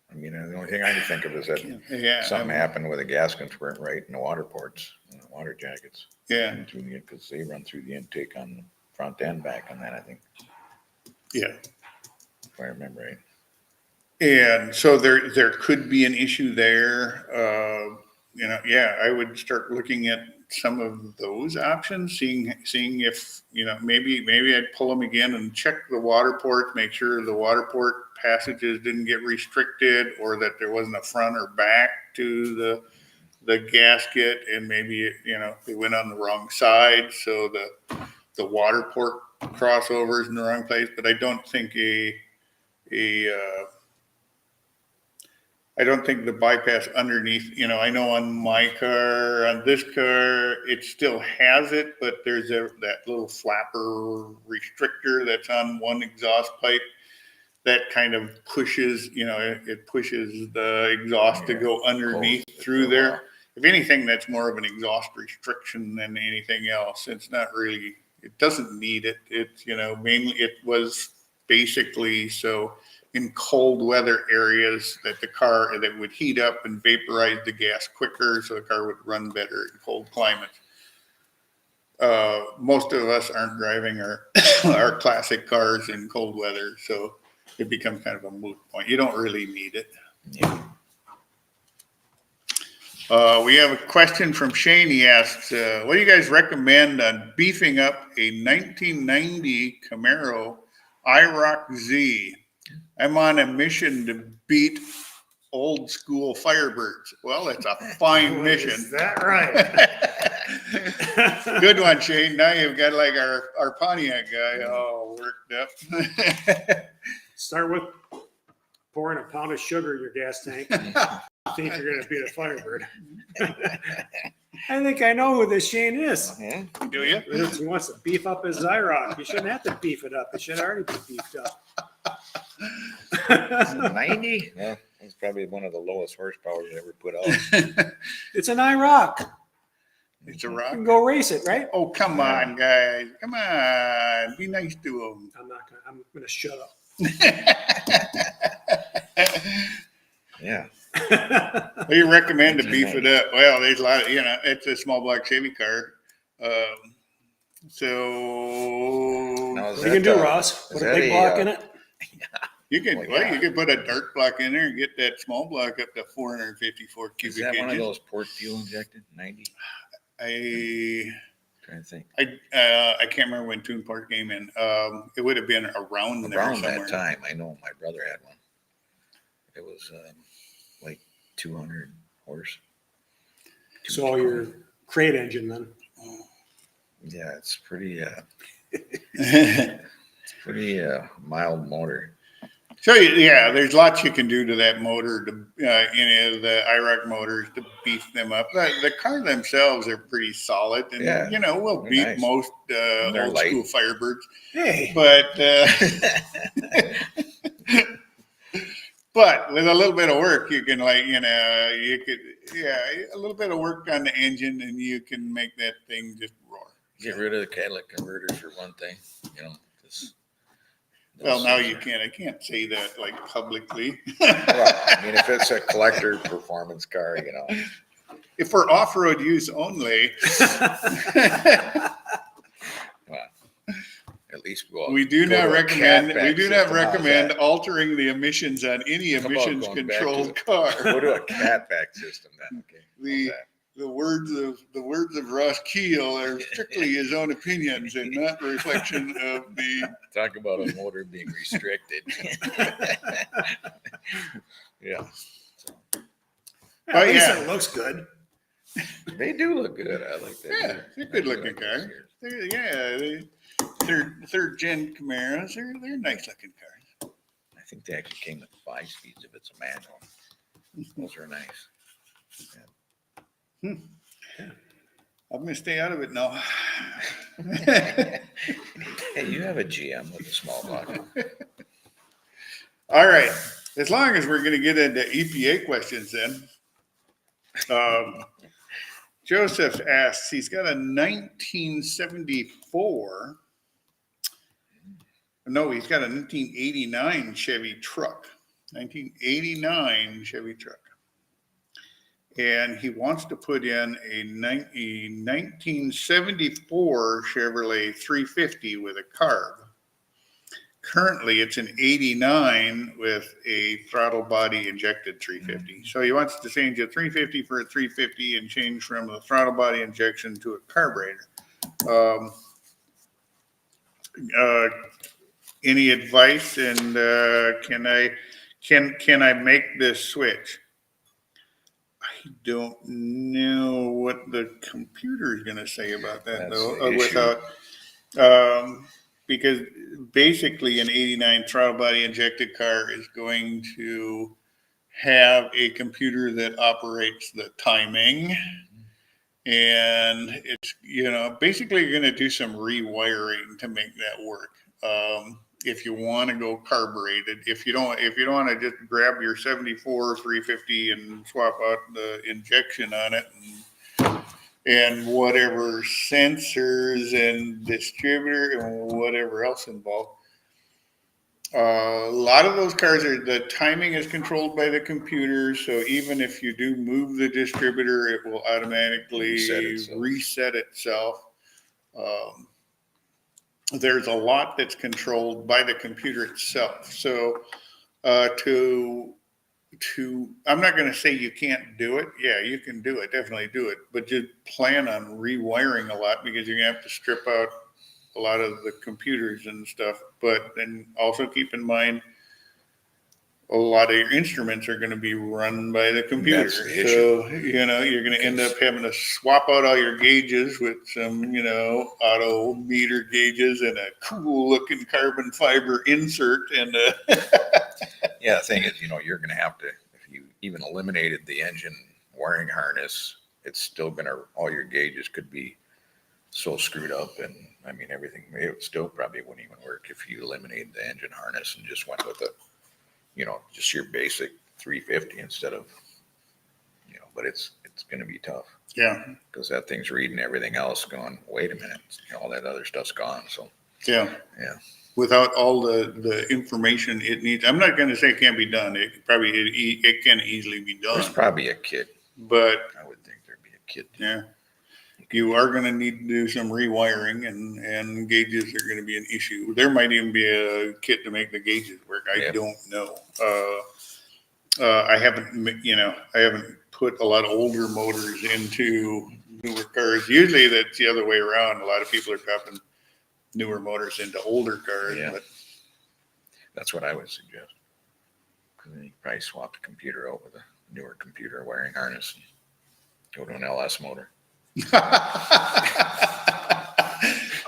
[SPEAKER 3] I mean, the only thing I can think of is that something happened with the gaskets weren't right in the water ports, and the water jackets.
[SPEAKER 1] Yeah.
[SPEAKER 3] Because they run through the intake on the front and back on that, I think.
[SPEAKER 1] Yeah.
[SPEAKER 3] If I remember right.
[SPEAKER 1] And so there could be an issue there. I would start looking at some of those options, seeing if, maybe I'd pull them again and check the water port, make sure the water port passages didn't get restricted or that there wasn't a front or back to the gasket, and maybe, they went on the wrong side. So the water port crossover is in the wrong place, but I don't think I don't think the bypass underneath, I know on my car, on this car, it still has it, but there's that little flapper restrictor that's on one exhaust pipe that kind of pushes, it pushes the exhaust to go underneath through there. If anything, that's more of an exhaust restriction than anything else. It's not really, it doesn't need it. It's, mainly it was basically so in cold weather areas that that would heat up and vaporize the gas quicker, so the car would run better in cold climates. Most of us aren't driving our classic cars in cold weather, so it becomes kind of a moot point. You don't really need it.
[SPEAKER 3] Yeah.
[SPEAKER 1] We have a question from Shane. He asks, what do you guys recommend on beefing up a 1990 Camaro IROC Z? I'm on a mission to beat old school Firebirds. Well, that's a fine mission.
[SPEAKER 2] Is that right?
[SPEAKER 1] Good one, Shane. Now you've got like our Pontiac guy all worked up.
[SPEAKER 2] Start with pouring a pound of sugar in your gas tank. Think you're going to beat a Firebird. I think I know who this Shane is.
[SPEAKER 3] Yeah.
[SPEAKER 1] Do you?
[SPEAKER 2] He wants to beef up his IROC. You shouldn't have to beef it up. It should already be beefed up.
[SPEAKER 3] 90? Well, it's probably one of the lowest horsepower ever put out.
[SPEAKER 2] It's an IROC.
[SPEAKER 1] It's a
[SPEAKER 2] You
[SPEAKER 1] rock.
[SPEAKER 2] can go race it, right?
[SPEAKER 1] Oh, come on, guys. Come on. Be nice to them.
[SPEAKER 2] I'm going to shut up.
[SPEAKER 3] Yeah.
[SPEAKER 1] What do you recommend to beef it up? Well, there's a lot of, it's a small block Chevy car. So
[SPEAKER 3] Now,
[SPEAKER 2] What are you going to do, Ross? Put a big block in it?
[SPEAKER 1] you can,
[SPEAKER 3] yeah.
[SPEAKER 1] you can put a dark block in there and get that small block up to 454
[SPEAKER 3] Is
[SPEAKER 1] cubic
[SPEAKER 3] that
[SPEAKER 1] inches.
[SPEAKER 3] one of those port fuel injected? 90? Trying to think.
[SPEAKER 1] I can't remember when Tune Park came in. It would have been around there
[SPEAKER 3] Around
[SPEAKER 1] somewhere.
[SPEAKER 3] that time, I know my brother had one. It was like 200 horse.
[SPEAKER 2] So your crate engine then.
[SPEAKER 3] Yeah, it's pretty mild motor.
[SPEAKER 1] So yeah, there's lots you can do to that motor, to any of the IROC motors, to beef them up. The car themselves are pretty solid, and
[SPEAKER 3] Yeah,
[SPEAKER 1] we'll
[SPEAKER 3] they're
[SPEAKER 1] beat
[SPEAKER 3] nice.
[SPEAKER 1] most
[SPEAKER 3] They're
[SPEAKER 1] old
[SPEAKER 3] light.
[SPEAKER 1] school Firebirds.
[SPEAKER 2] Hey.
[SPEAKER 1] But with a little bit of work, you can a little bit of work on the engine, and you can make that thing just roar.
[SPEAKER 3] Get rid of the catalytic converters for one thing. Just,
[SPEAKER 1] Well, now you can't. I can't say that like publicly.
[SPEAKER 3] Well, I mean, if it's a collector performance car,
[SPEAKER 1] If for off-road use only,
[SPEAKER 3] at least
[SPEAKER 1] we do not recommend
[SPEAKER 3] Go
[SPEAKER 1] altering the emissions on any
[SPEAKER 3] How about
[SPEAKER 1] emissions
[SPEAKER 3] going back
[SPEAKER 1] controlled car.
[SPEAKER 3] to a catback system then. Okay.
[SPEAKER 1] The words of Ross Keel are strictly his own opinions and not a reflection of the.
[SPEAKER 3] Talk about a motor being restricted. Yeah.
[SPEAKER 2] At least it looks good.
[SPEAKER 3] They do look good. I like that.
[SPEAKER 1] Yeah, they're good looking cars. Third gen Camaros. They're nice looking cars.
[SPEAKER 3] I think they actually came with 5 speeds if it's a manual. Those are nice.
[SPEAKER 1] I'm gonna stay out of it now.
[SPEAKER 3] Hey, you have a GM with a small block.
[SPEAKER 1] All right. As long as we're gonna get into EPA questions, then. Joseph asks. He's got a 1974. No, he's got a 1989 Chevy truck. 1989 Chevy truck. And he wants to put in a 1974 Chevrolet 350 with a carb. currently it's an 89 with a throttle body injected 350. So he wants to change a 350 for a 350 and change from a throttle body injection to a carburetor. Any advice, and can I make this switch? I don't know what the computer is going to say about that.
[SPEAKER 3] That's
[SPEAKER 1] though,
[SPEAKER 3] the
[SPEAKER 1] without because basically an 89 throttle body injected car is going to have a computer that operates the timing, and it's basically you're going to do some rewiring to make that work. If you want to go carbureted, if you don't want to just grab your 74 350 and swap out the injection on it and whatever sensors and distributor and whatever else involved. A lot of those cars the timing is controlled by the computer. So even if you do move the distributor, it will automatically reset itself. There's a lot that's controlled by the computer itself. So I'm not going to say you can't do it. Yeah, you can do it. Definitely do it. But just plan on rewiring a lot, because you're going to have to strip out a lot of the computers and stuff. But then also keep in mind, a lot of your instruments are going to be run by the computer.
[SPEAKER 3] That's the
[SPEAKER 1] So, you're going to end up having to swap out all your gauges with some, auto meter gauges and a cool looking carbon fiber insert. And
[SPEAKER 3] yeah, the thing is, you're going to have to, if you even eliminated the engine wiring harness, it's still going to, all your gauges could be so screwed up. And I mean, everything, it still probably wouldn't even work if you eliminated the engine harness and just went with just your basic 350 instead of, but it's going to be tough.
[SPEAKER 1] Yeah.
[SPEAKER 3] Because that thing's reading everything else going, wait a minute, all that other stuff's gone. So,
[SPEAKER 1] yeah. Without all the information it needs, I'm not going to say it can't be done. It can easily be done.
[SPEAKER 3] There's probably a kit.
[SPEAKER 1] But
[SPEAKER 3] I would think there'd be a kit.
[SPEAKER 1] Yeah. You are going to need to do some rewiring, and gauges are going to be an issue. There might even be a kit to make the gauges work. I don't know. I haven't put a lot of older motors into newer cars. Usually that's the other way around. A lot of people are dropping newer motors into older cars.
[SPEAKER 3] Yeah.
[SPEAKER 1] But
[SPEAKER 3] that's what I would suggest. Because then you can probably swap the computer out with a newer computer wiring harness and go to an LS motor.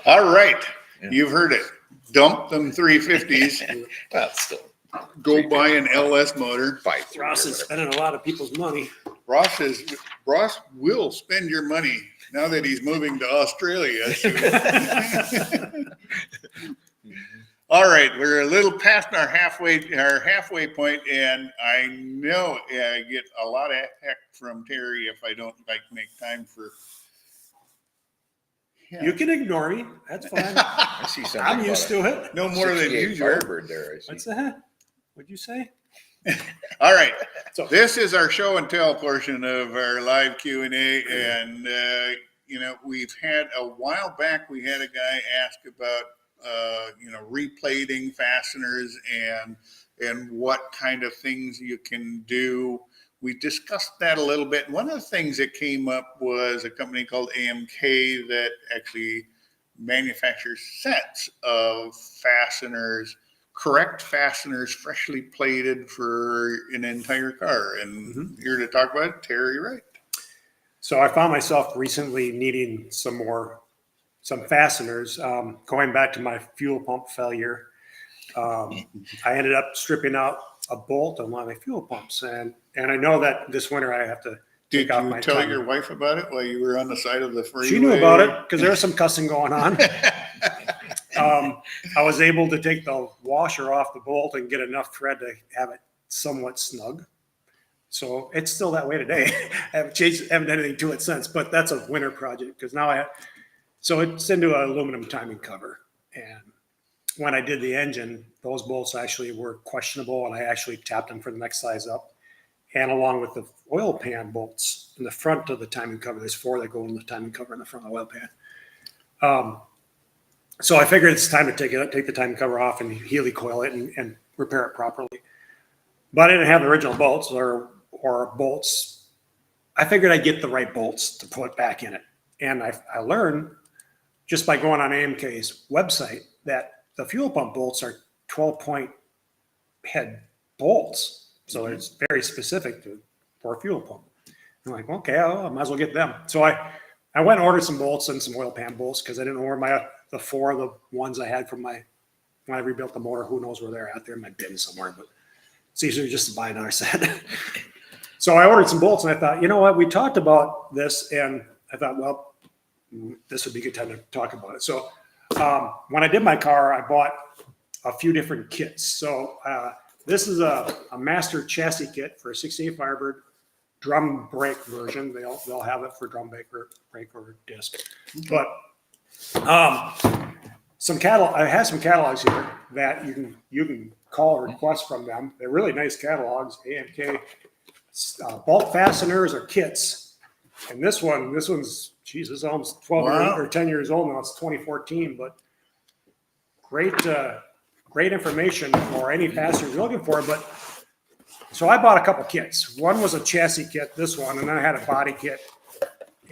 [SPEAKER 1] All right.
[SPEAKER 3] Yeah.
[SPEAKER 1] You've heard it. Dump them 350s.
[SPEAKER 3] Well, still.
[SPEAKER 1] Go buy an LS motor.
[SPEAKER 2] Ross is spending a lot of people's money.
[SPEAKER 1] Ross will spend your money now that he's moving to Australia. All right, we're a little past our halfway point, and I know I get a lot of heck from Terry if I don't make time for. Yeah.
[SPEAKER 2] You can ignore me. That's fine.
[SPEAKER 3] I see something.
[SPEAKER 2] I'm used to it.
[SPEAKER 1] No more than usual.
[SPEAKER 3] Firebird there. I see.
[SPEAKER 2] What's that? What'd you say?
[SPEAKER 1] All right.
[SPEAKER 2] So
[SPEAKER 1] This is our show and tell portion of our live Q&A. And, we've had a while back, we had a guy ask about, replating fasteners and what kind of things you can do. We discussed that a little bit. One of the things that came up was a company called AMK that actually manufactures sets of fasteners, correct fasteners, freshly plated for an entire car. And here to talk about it, Terry Wright.
[SPEAKER 2] So I found myself recently needing some fasteners. Going back to my fuel pump failure, I ended up stripping out a bolt on one of my fuel pumps, and I know that this winter I have to take off my.
[SPEAKER 1] Did you tell your wife about it while you were on the side of the freeway?
[SPEAKER 2] She knew about it because there was some cussing going on. I was able to take the washer off the bolt and get enough thread to have it somewhat snug. So it's still that way today. I haven't done anything to it since, but that's a winter project because now so it's into an aluminum timing cover. And when I did the engine, those bolts actually were questionable, and I actually tapped them for the next size up. And along with the oil pan bolts in the front of the timing cover, there's 4 that go in the timing cover in the front of the oil pan. So I figured it's time to take the time cover off and Healy coil it and repair it properly. But I didn't have the original bolts or bolts. I figured I'd get the right bolts to put back in it. And I learned just by going on AMK's website that the fuel pump bolts are 12-point head bolts. So it's very specific for a fuel pump. I'm like, okay, I might as well get them. So I went and ordered some bolts and some oil pan bolts because I didn't order the 4 of the ones I had from when I rebuilt the motor. Who knows where they're at? They're in my bin somewhere, but it's easier just to buy another set. So I ordered some bolts and I thought, you know what? We talked about this and I thought, well, this would be a good time to talk about it. So when I did my car, I bought a few different kits. So this is a master chassis kit for a 68 Firebird drum brake version. They'll have it for drum brake or disc. But I have some catalogs here that you can call or request from them. They're really nice catalogs. AMK bulk fasteners or kits. And this one's, geez, it's almost 12 or 10 years old now. It's 2014, but great information for any fasteners you're looking for. But so I bought a couple kits. One was a chassis kit, this one, and then I had a body kit.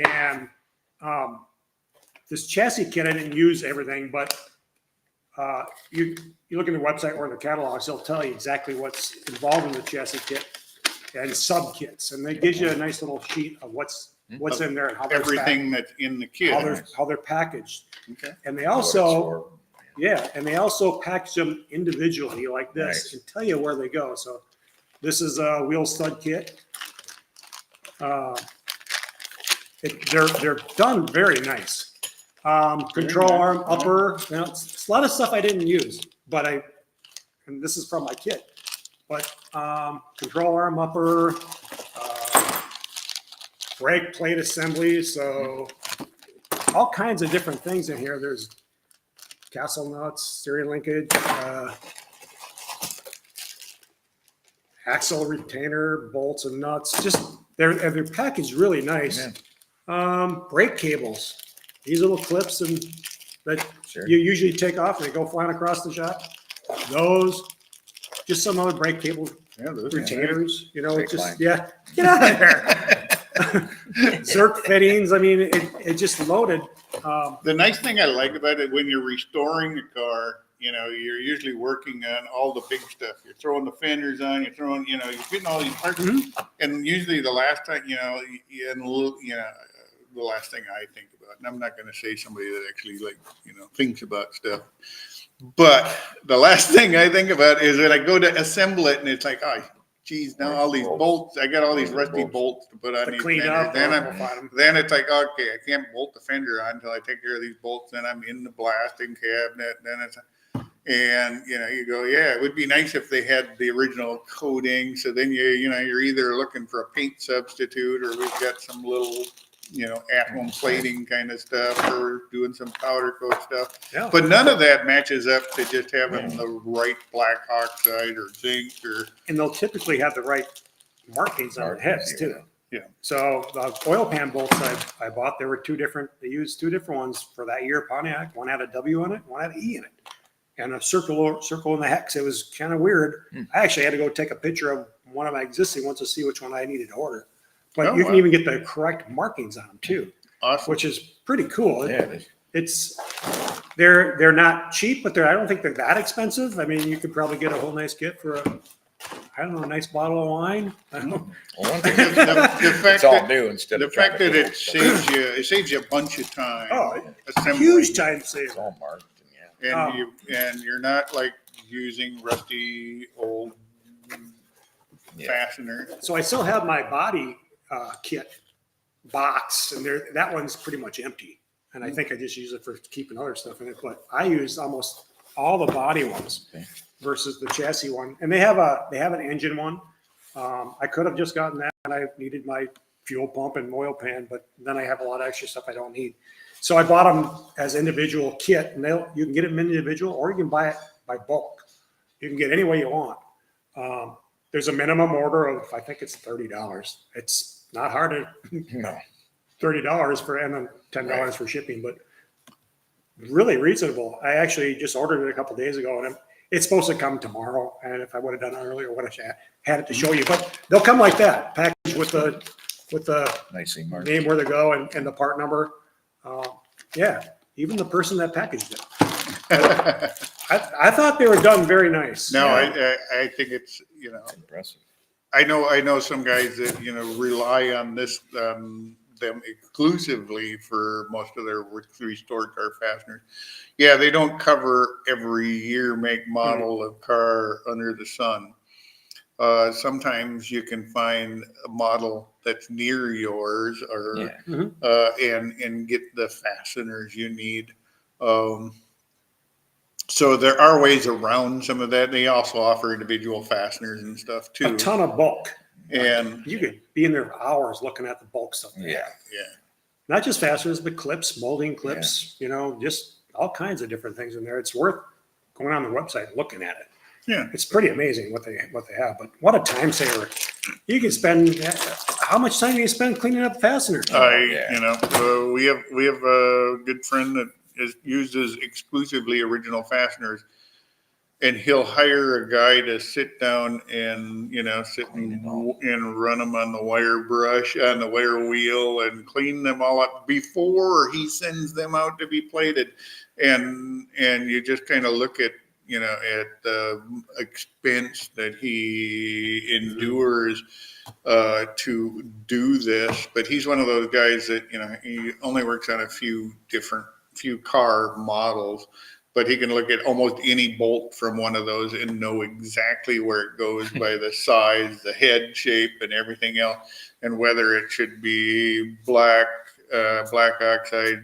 [SPEAKER 2] And this chassis kit, I didn't use everything, but you look at the website or the catalogs, they'll tell you exactly what's involved in the chassis kit and sub kits, and they gives you a nice little sheet of what's in there and how they're
[SPEAKER 1] Everything that's in the kit.
[SPEAKER 2] how they're packaged.
[SPEAKER 1] Okay.
[SPEAKER 2] And they also package them individually like this and tell you where they go. So this is a wheel stud kit. They're done very nice. Control arm upper. It's a lot of stuff I didn't use, and this is from my kit. But control arm upper, brake plate assembly. So all kinds of different things in here. There's castle nuts, steering linkage, axle retainer, bolts and nuts. Just they're packaged really nice. Brake cables. These little clips that you usually take off and they go flying across the shop. Those, just some other brake cable retainers. You know, get out of there. Zerk fittings. I mean, it just loaded.
[SPEAKER 1] The nice thing I like about it, when you're restoring a car, you know, you're usually working on all the big stuff. You're throwing the fenders on, you're getting all these parts. And usually the last time, the last thing I think about, and I'm not going to say somebody that actually thinks about stuff, but the last thing I think about is that I go to assemble it and it's like, oh, geez, now all these bolts, I got all these rusty bolts to put on these fenders. Then it's like, okay, I can't bolt the fender on until I take care of these bolts. Then I'm in the blasting cabinet. And you go, yeah, it would be nice if they had the original coating. So then you're either looking for a paint substitute, or we've got some little at-home plating kind of stuff, or doing some powder coat stuff. Yeah. But none of that matches up to just having the right black oxide or zinc
[SPEAKER 2] and they'll typically have the right markings on the heads too. Yeah. So the oil pan bolts I bought, there were they used two different ones for that year Pontiac. One had a W on it, one had an E in it, and a circle in the hex. It was kind of weird. I actually had to go take a picture of one of my existing ones to see which one I needed to order. But you can even get the correct markings on them too, which is pretty cool. Yeah, they're not cheap, but I don't think they're that expensive. I mean, you could probably get a whole nice kit for a nice bottle of wine. I don't know.
[SPEAKER 3] Well, the
[SPEAKER 1] fact that it saves you a bunch of time.
[SPEAKER 2] Oh, huge time saver.
[SPEAKER 3] It's all marked.
[SPEAKER 1] And you're not like using rusty old fastener.
[SPEAKER 2] So I still have my body kit box, and that one's pretty much empty. And I think I just use it for keeping other stuff in it. But I use almost all the body ones versus the chassis one. And they have an engine one. I could have just gotten that, and I needed my fuel pump and oil pan, but then I have a lot of extra stuff I don't need. So I bought them as individual kit, and you can get them individual, or you can buy it by bulk. You can get any way you want. There's a minimum order of, I think it's $30. It's not hard to $30 and then $10 for shipping, but really reasonable. I actually just ordered it a couple days ago, and it's supposed to come tomorrow. And if I would have done it earlier, would have had it to show you. But they'll come like that, packaged with the
[SPEAKER 3] Nicely marked.
[SPEAKER 2] name where they go and the part number. Yeah, even the person that packaged it. I thought they were done very nice.
[SPEAKER 1] No,
[SPEAKER 3] Yeah.
[SPEAKER 1] I think it's,
[SPEAKER 3] That's impressive.
[SPEAKER 1] I know some guys that, rely on them exclusively for most of their restored car fasteners. Yeah, they don't cover every year, make, model of car under the sun. Sometimes you can find a model that's near yours or, and get the fasteners you need. So there are ways around some of that. They also offer individual fasteners and stuff too.
[SPEAKER 2] A ton of bulk.
[SPEAKER 1] And
[SPEAKER 2] You could be in there for hours looking at the bulk stuff.
[SPEAKER 3] Yeah.
[SPEAKER 2] Not just fasteners, but clips, molding clips, just all kinds of different things in there. It's worth going on the website and looking at it.
[SPEAKER 1] Yeah.
[SPEAKER 2] It's pretty amazing what they have, but what a time saver. You can spend, how much time do you spend cleaning up fasteners?
[SPEAKER 1] We have a good friend that uses exclusively original fasteners, and he'll hire a guy to sit down and and run them on the wire brush, on the wire wheel, and clean them all up before he sends them out to be plated. And you just kind of look at at the expense that he endures to do this. But he's one of those guys that he only works on a few car models, but he can look at almost any bolt from one of those and know exactly where it goes by the size, the head shape, and everything else, and whether it should be black oxide,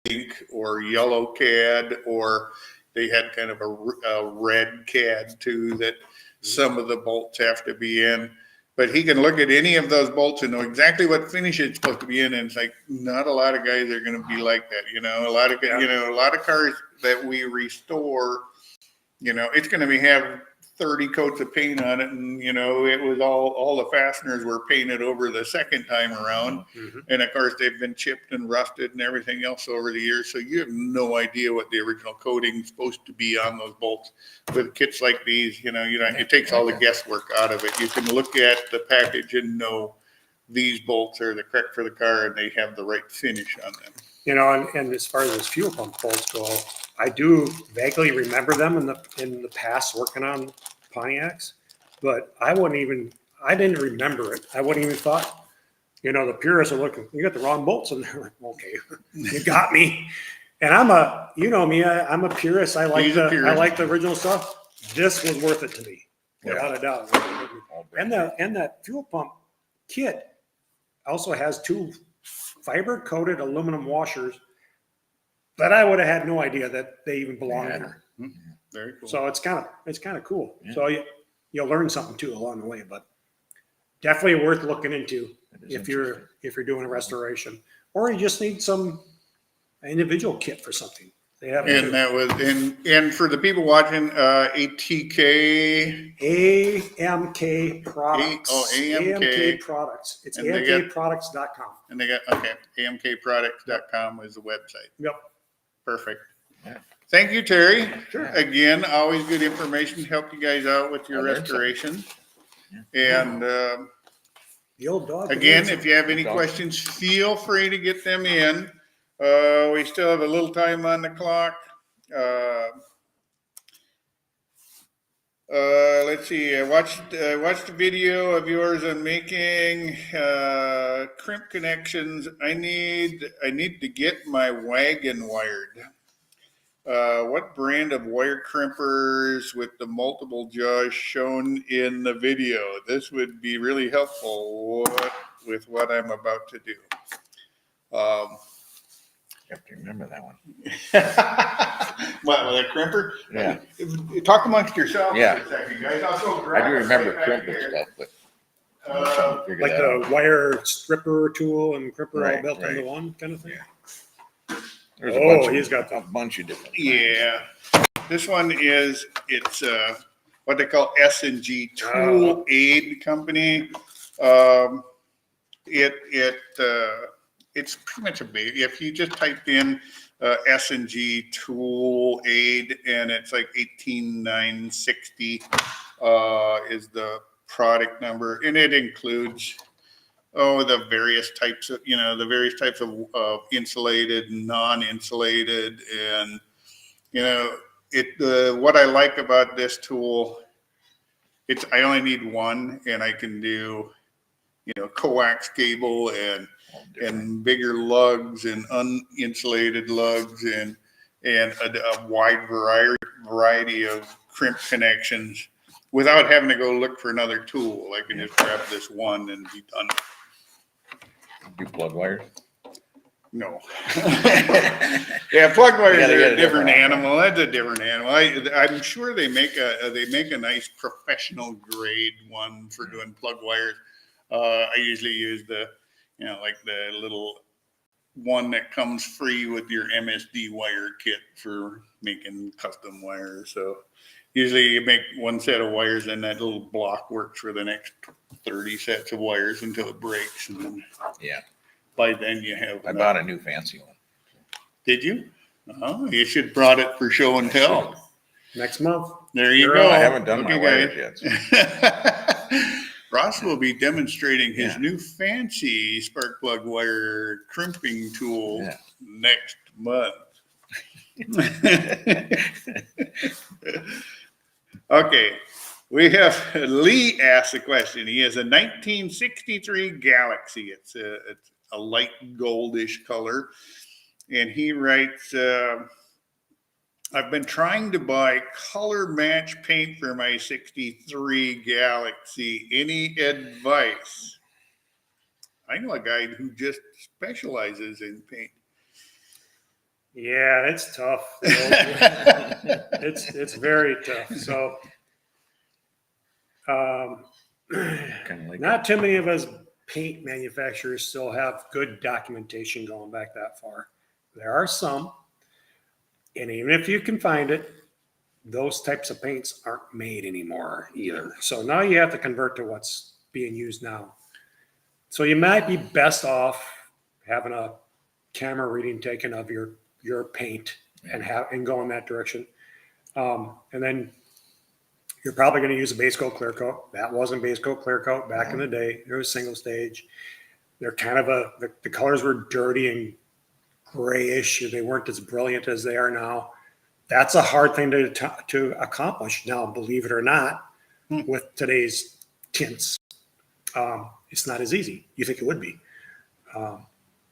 [SPEAKER 1] zinc, or yellow cad, or they had kind of a red cad too that some of the bolts have to be in. But he can look at any of those bolts and know exactly what finish it's supposed to be in. And it's like, not a lot of guys are going to be like that. A lot of cars that we restore, it's going to have 30 coats of paint on it. And, it was all the fasteners were painted over the second time around.
[SPEAKER 2] Mm-hmm.
[SPEAKER 1] And of course they've been chipped and rusted and everything else over the years. So you have no idea what the original coating is supposed to be on those bolts. With kits like these, it takes all the guesswork out of it. You can look at the package and know these bolts are the correct for the car and they have the right finish on them.
[SPEAKER 2] And as far as those fuel pump bolts go, I do vaguely remember them in the past working on Pontiacs, but I didn't remember it. I wouldn't even thought, the purists are looking, you got the wrong bolts in there. Like, okay, you got me. And I'm I'm a purist. I like the original stuff. This was worth it to me, without a doubt. And that fuel pump kit also has 2 fiber coated aluminum washers that I would have had no idea that they even belong in there.
[SPEAKER 1] Very cool.
[SPEAKER 2] So it's kind of cool.
[SPEAKER 3] Yeah.
[SPEAKER 2] So you'll learn something too along the way, but definitely worth looking into if you're doing a restoration, or you just need some individual kit for something. They have
[SPEAKER 1] And that was and for the people watching,
[SPEAKER 2] AMK products.
[SPEAKER 1] AMK
[SPEAKER 2] products. It's
[SPEAKER 1] And they got-
[SPEAKER 2] AMKproducts.com.
[SPEAKER 1] And they got amkproducts.com is the website.
[SPEAKER 2] Yep.
[SPEAKER 1] Perfect.
[SPEAKER 3] Yeah.
[SPEAKER 1] Thank you, Terry.
[SPEAKER 2] Sure.
[SPEAKER 1] Again, always good information to help you guys out with your
[SPEAKER 3] I learned
[SPEAKER 1] restoration. And
[SPEAKER 2] The old dog.
[SPEAKER 1] again, if you have any
[SPEAKER 3] Dog.
[SPEAKER 1] questions, feel free to get them in. We still have a little time on the clock. Let's see. I watched the video of yours on making crimp connections. I need to get my wagon wired. What brand of wire crimpers with the multiple jaws shown in the video? This would be really helpful with what I'm about to do.
[SPEAKER 3] You have to remember that one.
[SPEAKER 1] What, with a crimper?
[SPEAKER 3] Yeah.
[SPEAKER 1] Talk amongst yourselves
[SPEAKER 3] Yeah.
[SPEAKER 1] for a second, guys. I'll go
[SPEAKER 3] I
[SPEAKER 1] grab
[SPEAKER 3] do
[SPEAKER 1] it
[SPEAKER 3] remember
[SPEAKER 1] right back
[SPEAKER 3] crimp and
[SPEAKER 1] here.
[SPEAKER 3] stuff, but I'm trying to figure
[SPEAKER 2] like
[SPEAKER 3] that out.
[SPEAKER 2] the wire stripper tool and crimper all
[SPEAKER 3] Right,
[SPEAKER 2] built into
[SPEAKER 3] right.
[SPEAKER 2] one kind of thing.
[SPEAKER 3] There's
[SPEAKER 2] Oh, he's got
[SPEAKER 3] a
[SPEAKER 2] the-
[SPEAKER 3] bunch of different.
[SPEAKER 1] Yeah, this one it's what they call S&G Tool Aid Company. It it's pretty much a basic. If you just typed in S&G tool aid, and it's like 18960 is the product number, and it includes the various types of insulated, non-insulated, and what I like about this tool, I only need one, and I can do coax cable and bigger lugs and uninsulated lugs and a wide variety of crimp connections without having to go look for another tool. I can just grab this one and be done.
[SPEAKER 3] Do plug wires?
[SPEAKER 1] No. Yeah, plug wires are a different animal. That's a different animal. I'm sure they make a nice professional grade one for doing plug wires. I usually use the little one that comes free with your MSD wire kit for making custom wires. So usually you make one set of wires and that little block works for the next 30 sets of wires until it breaks. And then by then you have.
[SPEAKER 3] I bought a new fancy one.
[SPEAKER 1] Did you? Oh, you should have brought it for show and tell.
[SPEAKER 2] Next month.
[SPEAKER 1] There you go.
[SPEAKER 3] I haven't done my wires yet. So.
[SPEAKER 1] Ross will be demonstrating his new fancy spark plug wire crimping tool next month. Okay, we have Lee asked a question. He has a 1963 Galaxy. It's a light goldish color, and he writes, I've been trying to buy color match paint for my 63 Galaxy. Any advice? I know a guy who just specializes in paint.
[SPEAKER 2] Yeah, it's tough. It's very tough. So, not too many of us paint manufacturers still have good documentation going back that far. There are some. And even if you can find it, those types of paints aren't made anymore either. So now you have to convert to what's being used now. So you might be best off having a camera reading taken of your paint and go in that direction. And then you're probably going to use a base coat clear coat. That wasn't base coat clear coat back in the day. It was single stage. They're kind of the colors were dirty and grayish. They weren't as brilliant as they are now. That's a hard thing to accomplish now, believe it or not, with today's tints. It's not as easy. You think it would be.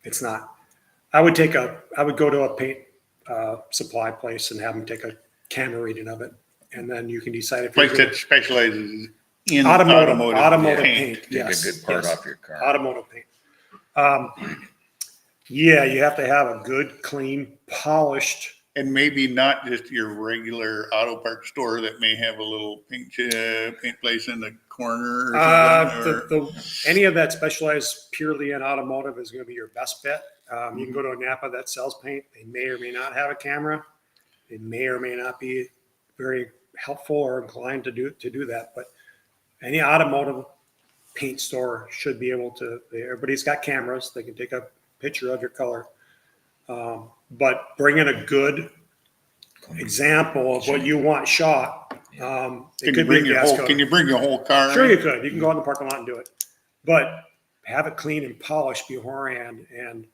[SPEAKER 2] It's not. I would go to a paint supply place and have them take a camera reading of it, and then you can decide if
[SPEAKER 1] place that specializes in
[SPEAKER 2] automotive paint.
[SPEAKER 3] Take a good part off your car.
[SPEAKER 2] Automotive paint. Yeah, you have to have a good, clean, polished.
[SPEAKER 1] And maybe not just your regular auto parts store that may have a little paint place in the corner.
[SPEAKER 2] Any of that specialized purely in automotive is going to be your best bet. You can go to a Napa that sells paint. They may or may not have a camera. They may or may not be very helpful or inclined to do that. But any automotive paint store should be able to. Everybody's got cameras. They can take a picture of your color. But bring in a good example of what you want shot.
[SPEAKER 1] Can you bring your whole car?
[SPEAKER 2] Sure, you could. You can go out in the parking lot and do it. But have it clean and polished beforehand. And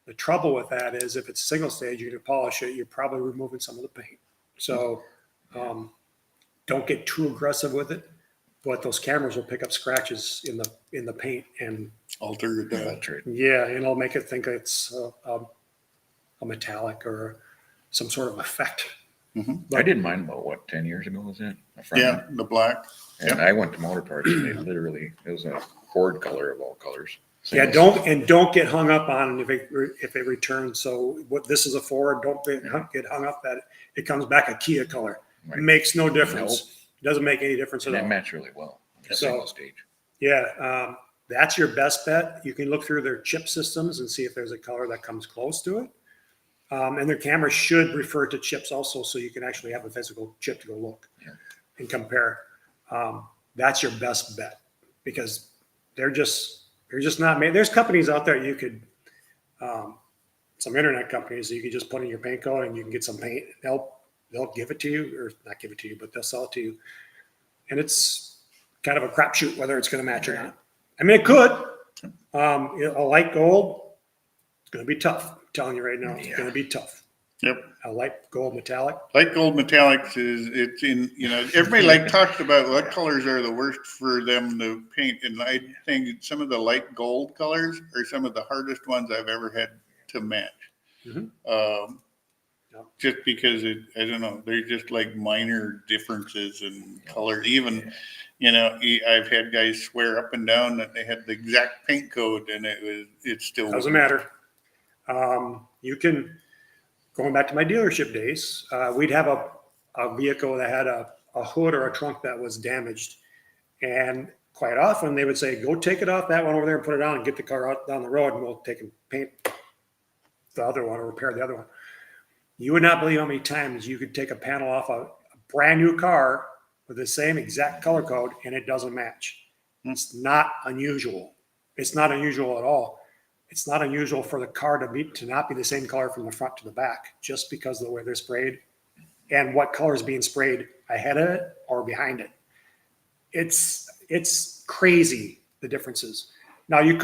[SPEAKER 2] the trouble with that is if it's single stage, you're going to polish it, you're probably removing some of the paint. So don't get too aggressive with it. But those cameras will pick up scratches in the paint and
[SPEAKER 1] alter it.
[SPEAKER 2] Yeah, and it'll make it think it's a metallic or some sort of effect.
[SPEAKER 3] I did mine about 10 years ago, was it?
[SPEAKER 1] The black.
[SPEAKER 3] And I went to Motor Parts and it was a Ford color of all colors.
[SPEAKER 2] Yeah, don't get hung up on if it returns. So this is a Ford, don't get hung up that it comes back a Kia color. Right. It makes no difference. Nope. It doesn't make any difference at all.
[SPEAKER 3] That matched really well.
[SPEAKER 2] Single stage. Yeah, that's your best bet. You can look through their chip systems and see if there's a color that comes close to it. And their cameras should refer to chips also, so you can actually have a physical chip to go look and compare. That's your best bet because they're just not made. There's companies out there you could some internet companies that you can just put in your paint code and you can get some paint. They'll give it to you, or not give it to you, but they'll sell it to you. And it's kind of a crapshoot whether it's going to match or not. I mean, it could. A light gold, it's going to be tough. I'm telling you right now, it's going to be tough.
[SPEAKER 1] Yep.
[SPEAKER 2] A light gold metallic.
[SPEAKER 1] Light gold metallics it's in, everybody talks about what colors are the worst for them to paint. And I think some of the light gold colors are some of the hardest ones I've ever had to match.
[SPEAKER 2] Mm-hmm.
[SPEAKER 1] Just because I don't know, they're just like minor differences in color. Even, I've had guys swear up and down that they had the exact paint code and it still
[SPEAKER 2] Doesn't matter. You can, going back to my dealership days, we'd have a vehicle that had a hood or a trunk that was damaged. And quite often they would say, go take it off that one over there and put it on and get the car out down the road and we'll take and paint the other one or repair the other one. You would not believe how many times you could take a panel off a brand new car with the same exact color code and it doesn't match. It's not unusual. It's not unusual at all. It's not unusual for the car to not be the same color from the front to the back, just because of the way they're sprayed and what color is being sprayed ahead of it or behind it. It's crazy, the differences. Now it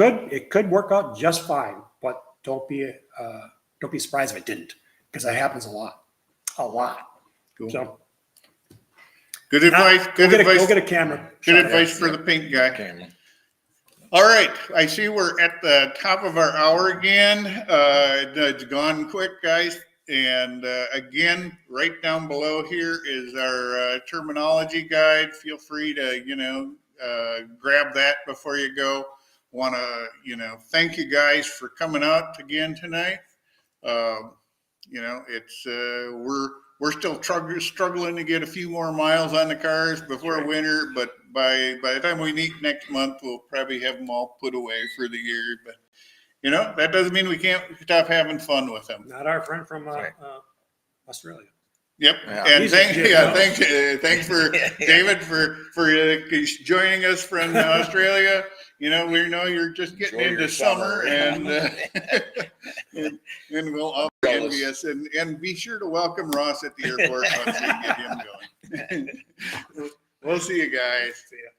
[SPEAKER 2] could work out just fine, but don't be surprised if it didn't, because that happens a lot.
[SPEAKER 1] Cool.
[SPEAKER 2] So
[SPEAKER 1] good advice. Good advice.
[SPEAKER 2] Go get a camera.
[SPEAKER 1] Good advice for the paint guy. All right. I see we're at the top of our hour again. It's gone quick, guys. And again, right down below here is our terminology guide. Feel free to, grab that before you go. Want to, thank you guys for coming out again tonight. It's we're still struggling to get a few more miles on the cars before winter, but by the time we meet next month, we'll probably have them all put away for the year. But that doesn't mean we can't stop having fun with them.
[SPEAKER 2] Not our friend from Australia.
[SPEAKER 1] Yep.
[SPEAKER 3] Yeah.
[SPEAKER 1] And thanks for David for joining us from Australia. We know you're just getting
[SPEAKER 3] Enjoy
[SPEAKER 1] into
[SPEAKER 3] your
[SPEAKER 1] summer,
[SPEAKER 3] summer.
[SPEAKER 1] and we'll all be envious. And be sure to welcome Ross at the airport once we get him going. We'll see you guys.
[SPEAKER 2] See ya.